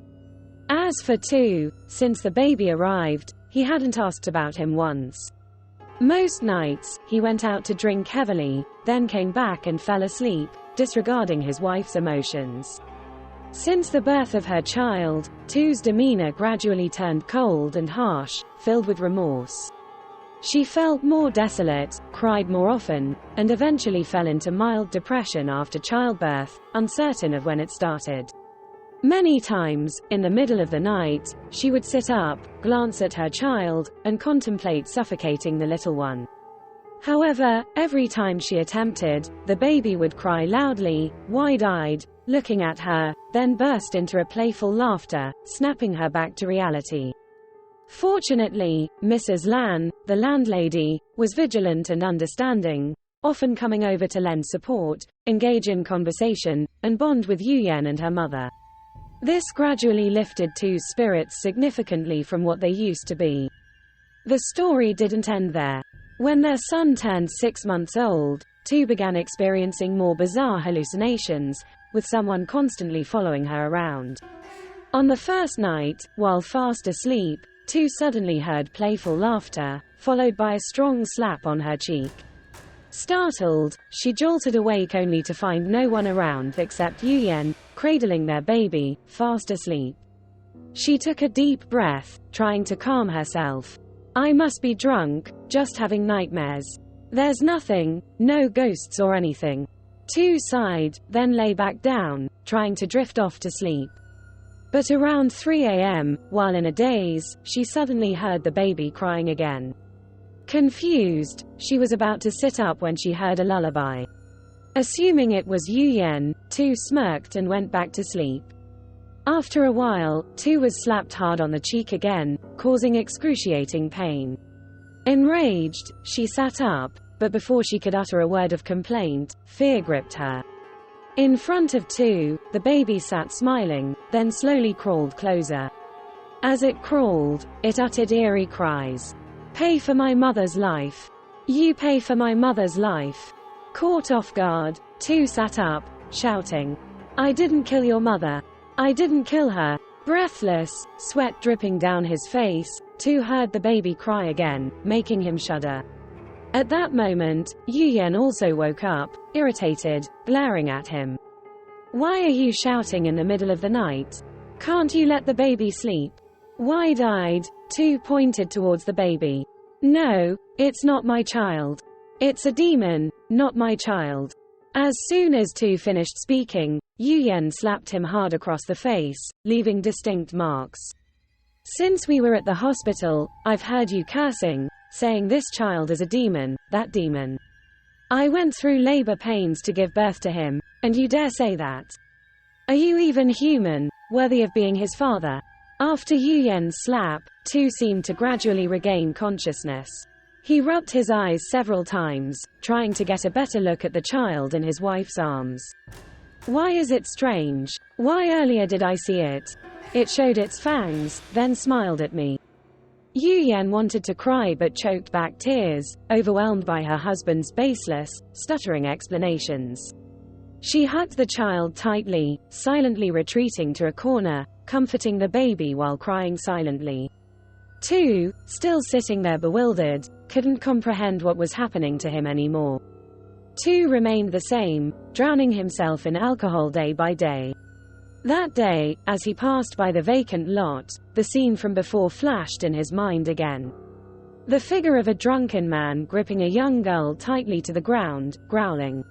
As for Tu, since the baby arrived, he hadn't asked about him once. Most nights, he went out to drink heavily, then came back and fell asleep, disregarding his wife's emotions. Since the birth of her child, Tu's demeanor gradually turned cold and harsh, filled with remorse. She felt more desolate, cried more often, and eventually fell into mild depression after childbirth, uncertain of when it started. Many times, in the middle of the night, she would sit up, glance at her child, and contemplate suffocating the little one. However, every time she attempted, the baby would cry loudly, wide-eyed, looking at her, then burst into a playful laughter, snapping her back to reality. Fortunately, Mrs. Lan, the landlady, was vigilant and understanding, often coming over to lend support, engage in conversation, and bond with Yuyen and her mother. This gradually lifted Tu's spirits significantly from what they used to be. The story didn't end there. When their son turned 6 months old, Tu began experiencing more bizarre hallucinations, with someone constantly following her around. On the first night, while fast asleep, Tu suddenly heard playful laughter, followed by a strong slap on her cheek. Startled, she jolted awake only to find no one around except Yuyen, cradling their baby, fast asleep. She took a deep breath, trying to calm herself. "I must be drunk, just having nightmares. There's nothing, no ghosts or anything." Tu sighed, then lay back down, trying to drift off to sleep. But around 3 a.m., while in a daze, she suddenly heard the baby crying again. Confused, she was about to sit up when she heard a lullaby. Assuming it was Yuyen, Tu smirked and went back to sleep. After a while, Tu was slapped hard on the cheek again, causing excruciating pain. Enraged, she sat up, but before she could utter a word of complaint, fear gripped her. In front of Tu, the baby sat smiling, then slowly crawled closer. As it crawled, it uttered eerie cries. "Pay for my mother's life. You pay for my mother's life." Caught off guard, Tu sat up, shouting, "I didn't kill your mother. I didn't kill her." Breathless, sweat dripping down his face, Tu heard the baby cry again, making him shudder. At that moment, Yuyen also woke up, irritated, glaring at him. "Why are you shouting in the middle of the night? Can't you let the baby sleep?" Wide-eyed, Tu pointed towards the baby. "No, it's not my child. It's a demon, not my child." As soon as Tu finished speaking, Yuyen slapped him hard across the face, leaving distinct marks. "Since we were at the hospital, I've heard you cursing, saying this child is a demon, that demon. I went through labor pains to give birth to him, and you dare say that? Are you even human, worthy of being his father?" After Yuyen's slap, Tu seemed to gradually regain consciousness. He rubbed his eyes several times, trying to get a better look at the child in his wife's arms. "Why is it strange? Why earlier did I see it? It showed its fangs, then smiled at me." Yuyen wanted to cry but choked back tears, overwhelmed by her husband's baseless, stuttering explanations. She hugged the child tightly, silently retreating to a corner, comforting the baby while crying silently. Tu, still sitting there bewildered, couldn't comprehend what was happening to him anymore. Tu remained the same, drowning himself in alcohol day by day. That day, as he passed by the vacant lot, the scene from before flashed in his mind again. The figure of a drunken man gripping a young girl tightly to the ground, growling,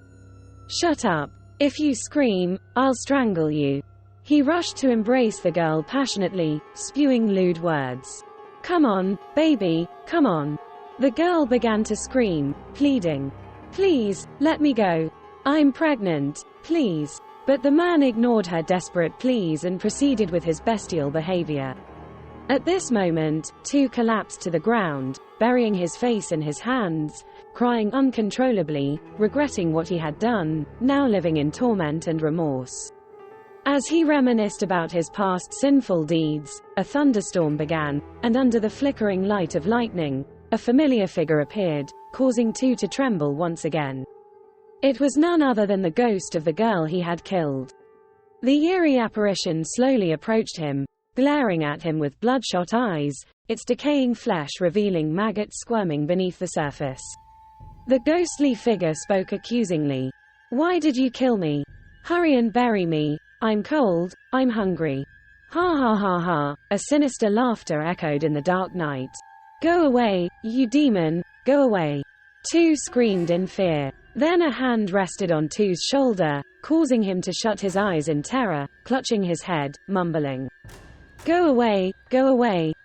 "Shut up. If you scream, I'll strangle you." He rushed to embrace the girl passionately, spewing lewd words. "Come on, baby, come on." The girl began to scream, pleading, "Please, let me go. I'm pregnant, please." But the man ignored her desperate pleas and proceeded with his bestial behavior. At this moment, Tu collapsed to the ground, burying his face in his hands, crying uncontrollably, regretting what he had done, now living in torment and remorse. As he reminisced about his past sinful deeds, a thunderstorm began, and under the flickering light of lightning, a familiar figure appeared, causing Tu to tremble once again. It was none other than the ghost of the girl he had killed. The eerie apparition slowly approached him, glaring at him with bloodshot eyes, its decaying flesh revealing maggots squirming beneath the surface. The ghostly figure spoke accusingly. "Why did you kill me? Hurry and bury me. I'm cold, I'm hungry." Ha ha ha ha, a sinister laughter echoed in the dark night. "Go away, you demon, go away." Tu screamed in fear. Then a hand rested on Tu's shoulder, causing him to shut his eyes in terror, clutching his head, mumbling, go away,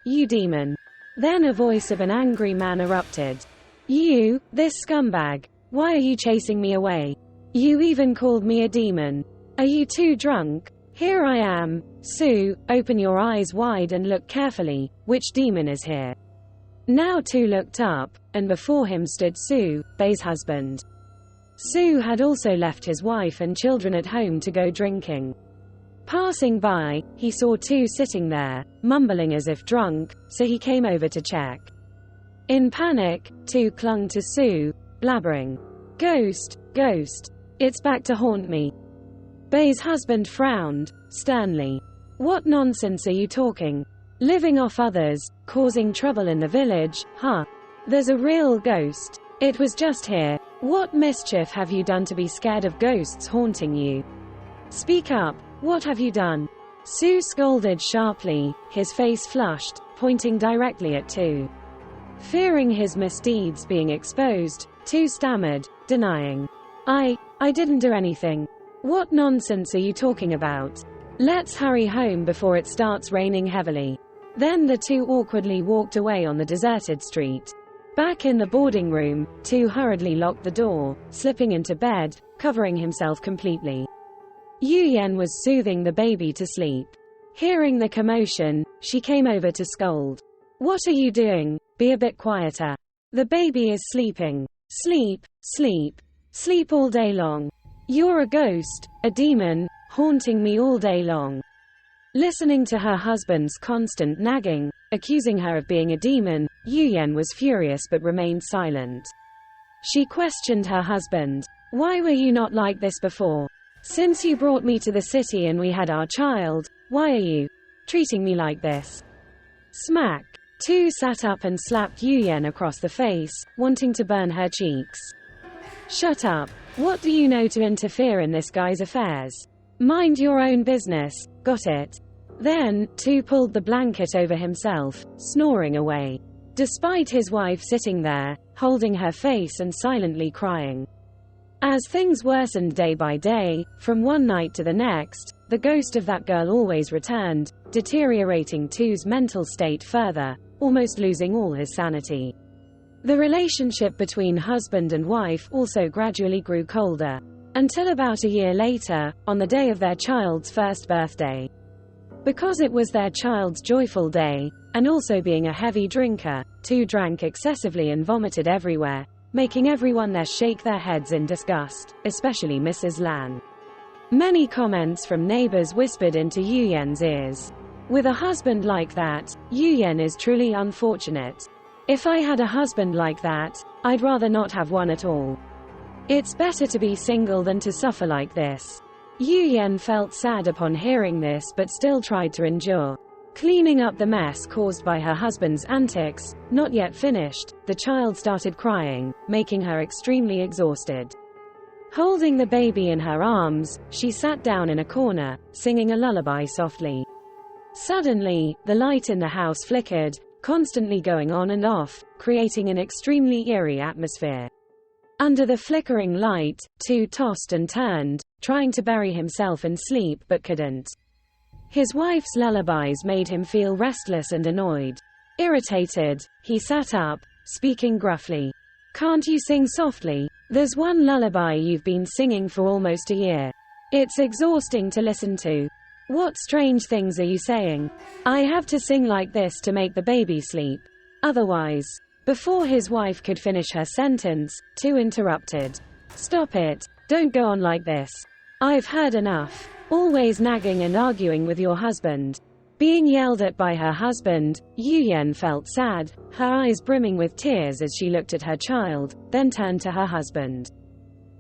you demon." Then a voice of an angry man erupted. "You, this scumbag! Why are you chasing me away? You even called me a demon. Are you too drunk? Here I am. Sue, open your eyes wide and look carefully. Which demon is here? Now Tu looked up, and before him stood Sue, Bay's husband. Sue had also left his wife and children at home to go drinking. Passing by, he saw Tu sitting there, mumbling as if drunk, so he came over to check. In panic, Tu clung to Sue, blabbering, "Ghost, ghost. It's back to haunt me." Bay's husband frowned, sternly. "What nonsense are you talking? Living off others, causing trouble in the village, huh? There's a real ghost. It was just here. What mischief have you done to be scared of ghosts haunting you? Speak up, what have you done?" Sue scolded sharply, his face flushed, pointing directly at Tu. Fearing his misdeeds being exposed, Tu stammered, denying. I didn't do anything. What nonsense are you talking about? Let's hurry home before it starts raining heavily." Then the two awkwardly walked away on the deserted street. Back in the boarding room, Tu hurriedly locked the door, slipping into bed, covering himself completely. Yu Yen was soothing the baby to sleep. Hearing the commotion, she came over to scold. "What are you doing? Be a bit quieter. The baby is sleeping. Sleep, sleep, sleep all day long. You're a ghost, a demon, haunting me all day long." Listening to her husband's constant nagging, accusing her of being a demon, Yu Yen was furious but remained silent. She questioned her husband. "Why were you not like this before? Since you brought me to the city and we had our child, why are you treating me like this?" Smack! Tu sat up and slapped Yu Yen across the face, wanting to burn her cheeks. "Shut up. What do you know to interfere in this guy's affairs? Mind your own business, got it?" Then, Tu pulled the blanket over himself, snoring away. Despite his wife sitting there, holding her face and silently crying. As things worsened day by day, from one night to the next, the ghost of that girl always returned, deteriorating Tu's mental state further, almost losing all his sanity. The relationship between husband and wife also gradually grew colder, until about a year later, on the day of their child's first birthday. Because it was their child's joyful day, and also being a heavy drinker, Tu drank excessively and vomited everywhere, making everyone there shake their heads in disgust, especially Mrs. Lan. Many comments from neighbors whispered into Yu Yen's ears. "With a husband like that, Yu Yen is truly unfortunate. If I had a husband like that, I'd rather not have one at all. It's better to be single than to suffer like this." Yu Yen felt sad upon hearing this but still tried to endure. Cleaning up the mess caused by her husband's antics, not yet finished, the child started crying, making her extremely exhausted. Holding the baby in her arms, she sat down in a corner, singing a lullaby softly. Suddenly, the light in the house flickered, constantly going on and off, creating an extremely eerie atmosphere. Under the flickering light, Tu tossed and turned, trying to bury himself in sleep but couldn't. His wife's lullabies made him feel restless and annoyed. Irritated, he sat up, speaking gruffly. "Can't you sing softly? There's one lullaby you've been singing for almost a year. It's exhausting to listen to. What strange things are you saying? I have to sing like this to make the baby sleep. Otherwise..." Before his wife could finish her sentence, Tu interrupted. "Stop it. Don't go on like this. I've heard enough. Always nagging and arguing with your husband." Being yelled at by her husband, Yu Yen felt sad, her eyes brimming with tears as she looked at her child, then turned to her husband.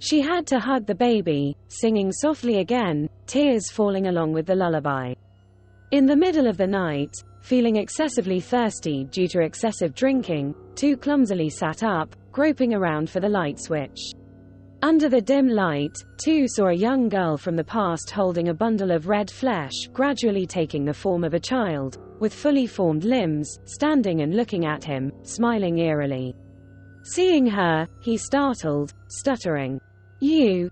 She had to hug the baby, singing softly again, tears falling along with the lullaby. In the middle of the night, feeling excessively thirsty due to excessive drinking, Tu clumsily sat up, groping around for the light switch. Under the dim light, Tu saw a young girl from the past holding a bundle of red flesh, gradually taking the form of a child, with fully formed limbs, standing and looking at him, smiling eerily. Seeing her, he startled, stuttering. You,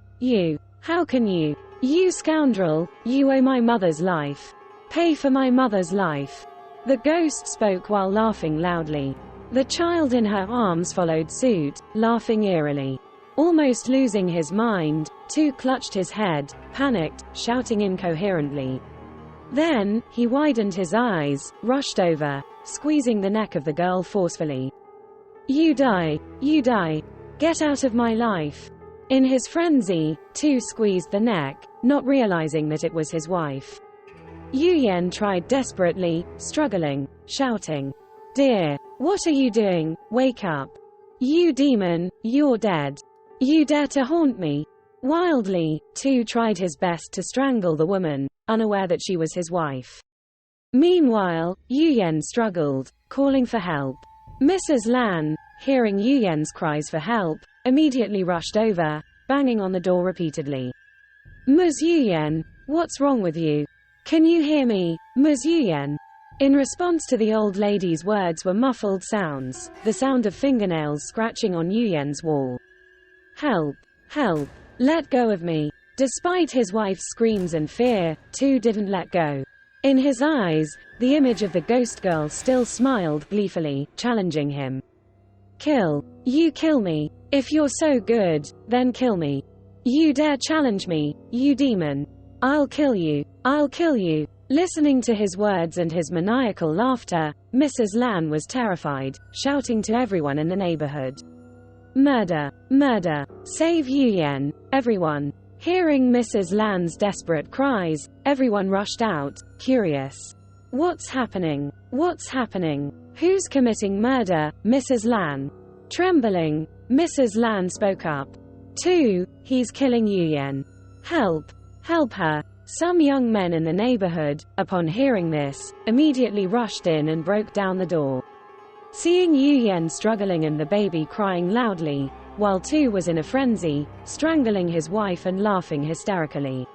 how can you? You scoundrel, you owe my mother's life. Pay for my mother's life." The ghost spoke while laughing loudly. The child in her arms followed suit, laughing eerily. Almost losing his mind, Tu clutched his head, panicked, shouting incoherently. Then, he widened his eyes, rushed over, squeezing the neck of the girl forcefully. You die! You die! Get out of my life! In his frenzy, Tu squeezed the neck, not realizing that it was his wife. Yu Yan tried desperately, struggling, shouting, Dear, what are you doing? Wake up! You demon, you're dead! You dare to haunt me! Wildly, Tu tried his best to strangle the woman, unaware that she was his wife. Meanwhile, Yu Yan struggled, calling for help. Mrs. Lan, hearing Yu Yan's cries for help, immediately rushed over, banging on the door repeatedly. Ms. Yu Yan, what's wrong with you? Can you hear me, Ms. Yu Yan? In response to the old lady's words were muffled sounds, the sound of fingernails scratching on Yu Yan's wall. Help! Help! Let go of me! Despite his wife's screams and fear, Tu didn't let go. In his eyes, the image of the ghost girl still smiled gleefully, challenging him. Kill! You kill me! If you're so good, then kill me! You dare challenge me, you demon! I'll kill you! I'll kill you! Listening to his words and his maniacal laughter, Mrs. Lan was terrified, shouting to everyone in the neighborhood. Murder! Murder! Save Yu Yan, everyone! Hearing Mrs. Lan's desperate cries, everyone rushed out, curious. What's happening? What's happening? Who's committing murder, Mrs. Lan? Trembling, Mrs. Lan spoke up. Tu, he's killing Yu Yan. Help! Help her! Some young men in the neighborhood, upon hearing this, immediately rushed in and broke down the door. Seeing Yu Yan struggling and the baby crying loudly, while Tu was in a frenzy, strangling his wife and laughing hysterically.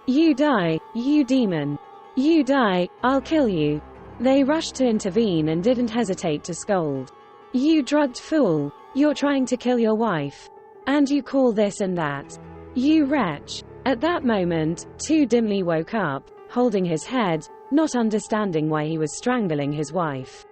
You die, you demon! You die, I'll kill you! They rushed to intervene and didn't hesitate to scold. You drugged fool! You're trying to kill your wife! And you call this and that! You wretch! At that moment, Tu dimly woke up, holding his head, not understanding why he was strangling his wife.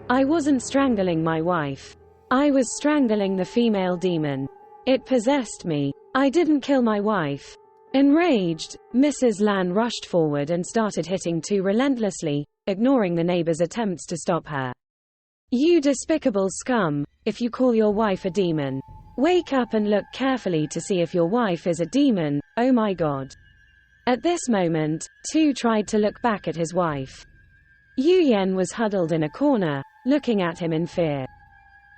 I wasn't strangling my wife. I was strangling the female demon. It possessed me. I didn't kill my wife. Enraged, Mrs. Lan rushed forward and started hitting Tu relentlessly, ignoring the neighbor's attempts to stop her. You despicable scum, if you call your wife a demon. Wake up and look carefully to see if your wife is a demon, oh my god. At this moment, Tu tried to look back at his wife. Yu Yan was huddled in a corner, looking at him in fear.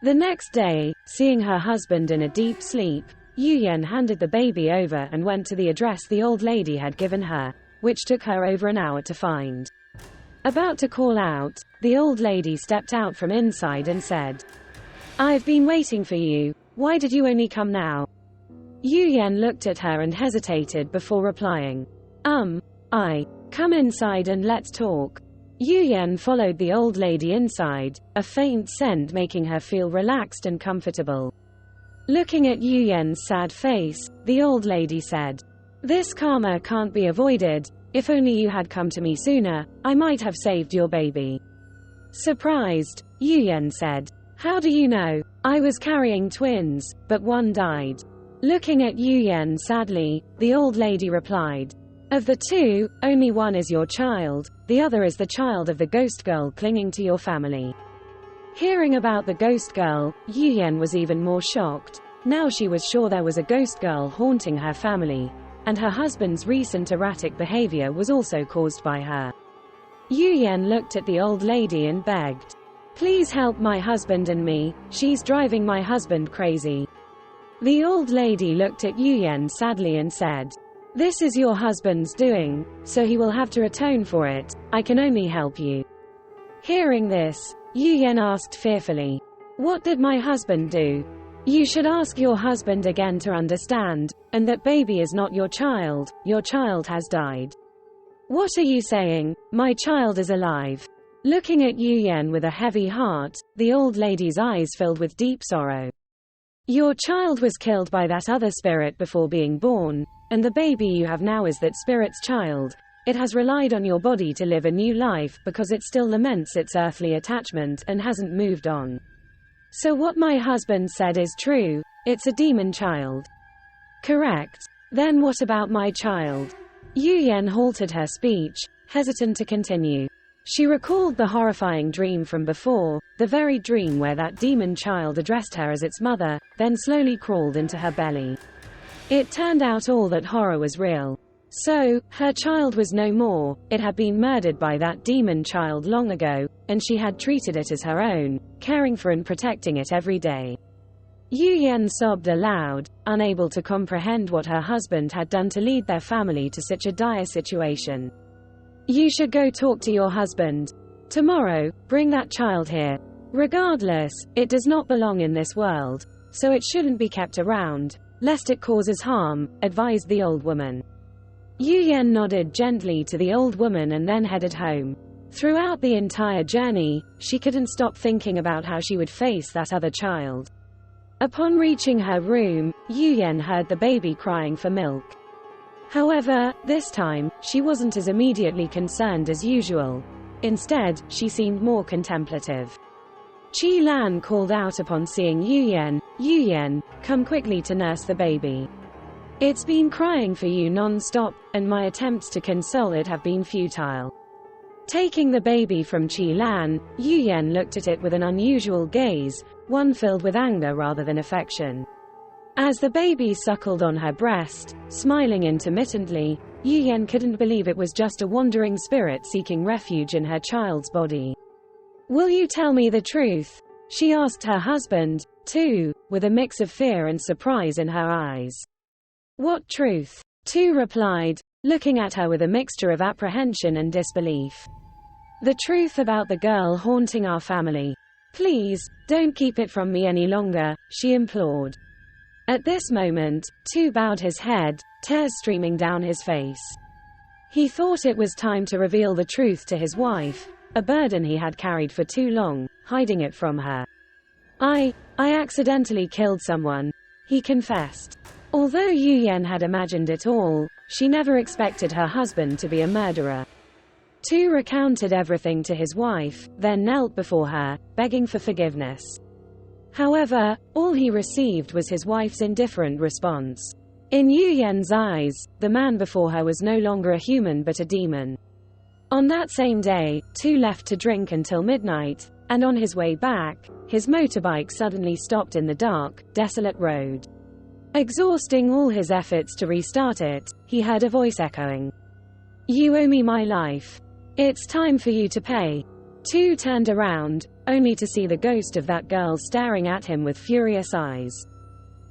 The next day, seeing her husband in a deep sleep, Yu Yan handed the baby over and went to the address the old lady had given her, which took her over an hour to find. About to call out, the old lady stepped out from inside and said, I've been waiting for you, why did you only come now? Yu Yan looked at her and hesitated before replying, come inside and let's talk. Yu Yan followed the old lady inside, a faint scent making her feel relaxed and comfortable. Looking at Yu Yan's sad face, the old lady said, This karma can't be avoided, if only you had come to me sooner, I might have saved your baby. Surprised, Yu Yan said, How do you know? I was carrying twins, but one died. Looking at Yu Yan sadly, the old lady replied, Of the two, only one is your child, the other is the child of the ghost girl clinging to your family. Hearing about the ghost girl, Yu Yan was even more shocked. Now she was sure there was a ghost girl haunting her family, and her husband's recent erratic behavior was also caused by her. Yu Yan looked at the old lady and begged, Please help my husband and me, she's driving my husband crazy. The old lady looked at Yu Yan sadly and said, This is your husband's doing, so he will have to atone for it, I can only help you. Hearing this, Yu Yan asked fearfully, What did my husband do? You should ask your husband again to understand, and that baby is not your child has died. What are you saying? My child is alive. Looking at Yu Yan with a heavy heart, the old lady's eyes filled with deep sorrow. Your child was killed by that other spirit before being born, and the baby you have now is that spirit's child. It has relied on your body to live a new life because it still laments its earthly attachment and hasn't moved on. So what my husband said is true, it's a demon child. Correct. Then what about my child? Yu Yen halted her speech, hesitant to continue. She recalled the horrifying dream from before, the very dream where that demon child addressed her as its mother, then slowly crawled into her belly. It turned out all that horror was real. So, her child was no more, it had been murdered by that demon child long ago, and she had treated it as her own, caring for and protecting it every day. Yu Yen sobbed aloud, unable to comprehend what her husband had done to lead their family to such a dire situation. You should go talk to your husband. Tomorrow, bring that child here. Regardless, it does not belong in this world, so it shouldn't be kept around, lest it causes harm, advised the old woman. Yu Yen nodded gently to the old woman and then headed home. Throughout the entire journey, she couldn't stop thinking about how she would face that other child. Upon reaching her room, Yu Yen heard the baby crying for milk. However, this time, she wasn't as immediately concerned as usual. Instead, she seemed more contemplative. Qi Lan called out upon seeing Yu Yen, come quickly to nurse the baby. It's been crying for you non-stop, and my attempts to console it have been futile. Taking the baby from Qi Lan, Yu Yen looked at it with an unusual gaze, one filled with anger rather than affection. As the baby suckled on her breast, smiling intermittently, Yu Yen couldn't believe it was just a wandering spirit seeking refuge in her child's body. Will you tell me the truth? She asked her husband, too, with a mix of fear and surprise in her eyes. What truth? Tu replied, looking at her with a mixture of apprehension and disbelief. The truth about the girl haunting our family. Please, don't keep it from me any longer, she implored. At this moment, Tu bowed his head, tears streaming down his face. He thought it was time to reveal the truth to his wife, a burden he had carried for too long, hiding it from her. I accidentally killed someone, he confessed. Although Yu Yen had imagined it all, she never expected her husband to be a murderer. Tu recounted everything to his wife, then knelt before her, begging for forgiveness. However, all he received was his wife's indifferent response. In Yu Yen's eyes, the man before her was no longer a human but a demon. On that same day, Tu left to drink until midnight, and on his way back, his motorbike suddenly stopped in the dark, desolate road. Exhausting all his efforts to restart it, he heard a voice echoing. You owe me my life. It's time for you to pay. Tu turned around, only to see the ghost of that girl staring at him with furious eyes.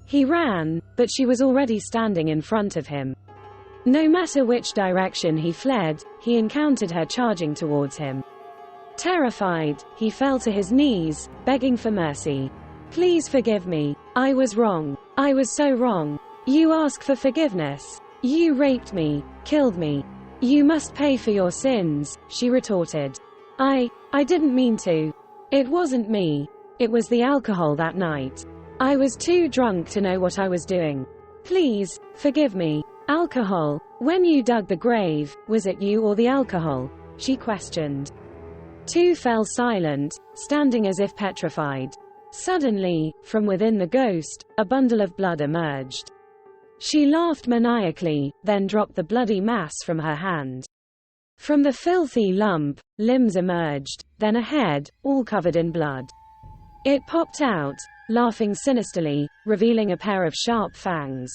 He ran, but she was already standing in front of him. No matter which direction he fled, he encountered her charging towards him. Terrified, he fell to his knees, begging for mercy. Please forgive me. I was wrong. I was so wrong. You ask for forgiveness. You raped me, killed me. You must pay for your sins, she retorted. I didn't mean to. It wasn't me. It was the alcohol that night. I was too drunk to know what I was doing. Please, forgive me. Alcohol. When you dug the grave, was it you or the alcohol? She questioned. Tu fell silent, standing as if petrified. Suddenly, from within the ghost, a bundle of blood emerged. She laughed maniacally, then dropped the bloody mass from her hand. From the filthy lump, limbs emerged, then a head, all covered in blood. It popped out, laughing sinisterly, revealing a pair of sharp fangs.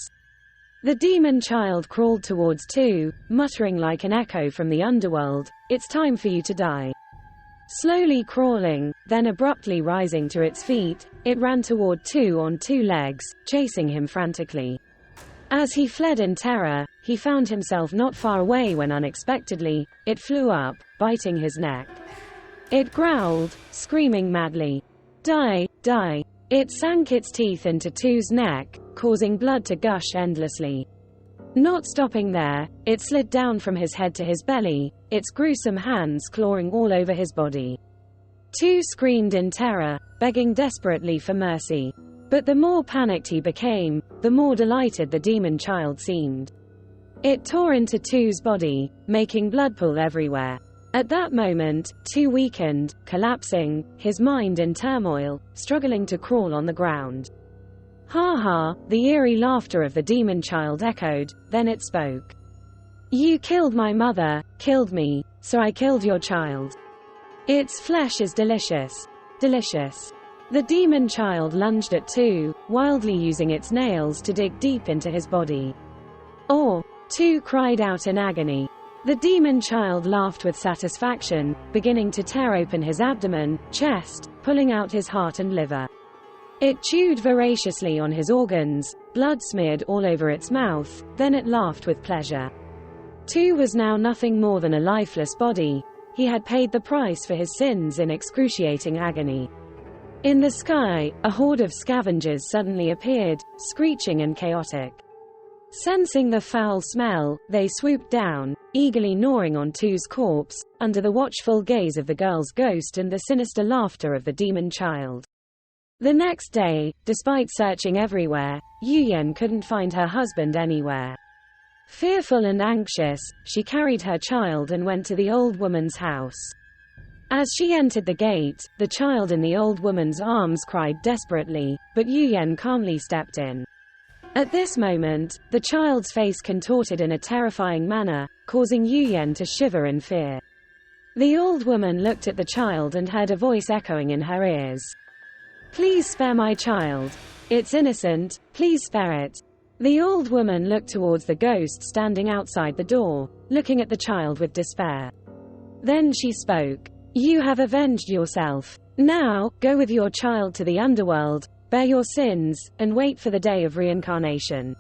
The demon child crawled towards Tu, muttering like an echo from the underworld, "It's time for you to die." Slowly crawling, then abruptly rising to its feet, it ran toward Tu on two legs, chasing him frantically. As he fled in terror, he found himself not far away when unexpectedly, it flew up, biting his neck. It growled, screaming madly. Die, die. It sank its teeth into Tu's neck, causing blood to gush endlessly. Not stopping there, it slid down from his head to his belly, its gruesome hands clawing all over his body. Tu screamed in terror, begging desperately for mercy. But the more panicked he became, the more delighted the demon child seemed. It tore into Tu's body, making blood pool everywhere. At that moment, Tu weakened, collapsing, his mind in turmoil, struggling to crawl on the ground. Ha ha, the eerie laughter of the demon child echoed, then it spoke. You killed my mother, killed me, so I killed your child. Its flesh is delicious. Delicious. The demon child lunged at Tu, wildly using its nails to dig deep into his body. Or, Tu cried out in agony. The demon child laughed with satisfaction, beginning to tear open his abdomen, chest, pulling out his heart and liver. It chewed voraciously on his organs, blood smeared all over its mouth, then it laughed with pleasure. Tu was now nothing more than a lifeless body. He had paid the price for his sins in excruciating agony. In the sky, a horde of scavengers suddenly appeared, screeching and chaotic. Sensing the foul smell, they swooped down, eagerly gnawing on Tu's corpse, under the watchful gaze of the girl's ghost and the sinister laughter of the demon child. The next day, despite searching everywhere, Yuyen couldn't find her husband anywhere. Fearful and anxious, she carried her child and went to the old woman's house. As she entered the gate, the child in the old woman's arms cried desperately, but Yuyen calmly stepped in. At this moment, the child's face contorted in a terrifying manner, causing Yuyen to shiver in fear. The old woman looked at the child and heard a voice echoing in her ears. Please spare my child. It's innocent, please spare it. The old woman looked towards the ghost standing outside the door, looking at the child with despair. Then she spoke. You have avenged yourself. Now, go with your child to the underworld, bear your sins, and wait for the day of reincarnation.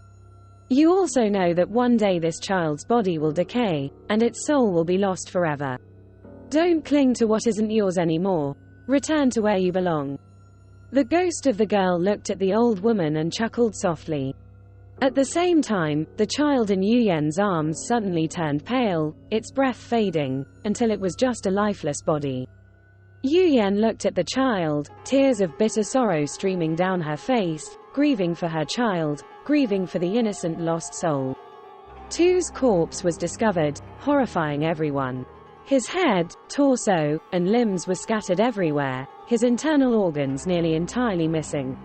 You also know that one day this child's body will decay, and its soul will be lost forever. Don't cling to what isn't yours anymore. Return to where you belong. The ghost of the girl looked at the old woman and chuckled softly. At the same time, the child in Yuyen's arms suddenly turned pale, its breath fading, until it was just a lifeless body. Yuyen looked at the child, tears of bitter sorrow streaming down her face, grieving for her child, grieving for the innocent lost soul. Tu's corpse was discovered, horrifying everyone. His head, torso, and limbs were scattered everywhere, his internal organs nearly entirely missing.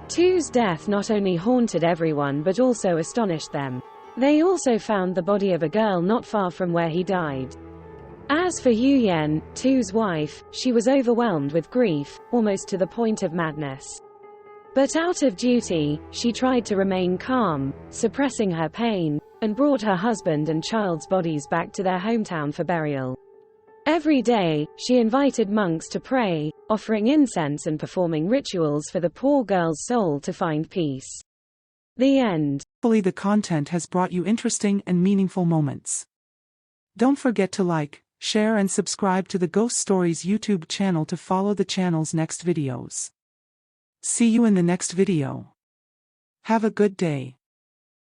Tu's death not only haunted everyone but also astonished them. They also found the body of a girl not far from where he died. As for Yuyen, Tu's wife, she was overwhelmed with grief, almost to the point of madness. But out of duty, she tried to remain calm, suppressing her pain, and brought her husband and child's bodies back to their hometown for burial. Every day, she invited monks to pray, offering incense and performing rituals for the poor girl's soul to find peace. The end. Hopefully the content has brought you interesting and meaningful moments. Don't forget to like, share and subscribe to the Ghost Stories YouTube channel to follow the channel's next videos. See you in the next video. Have a good day.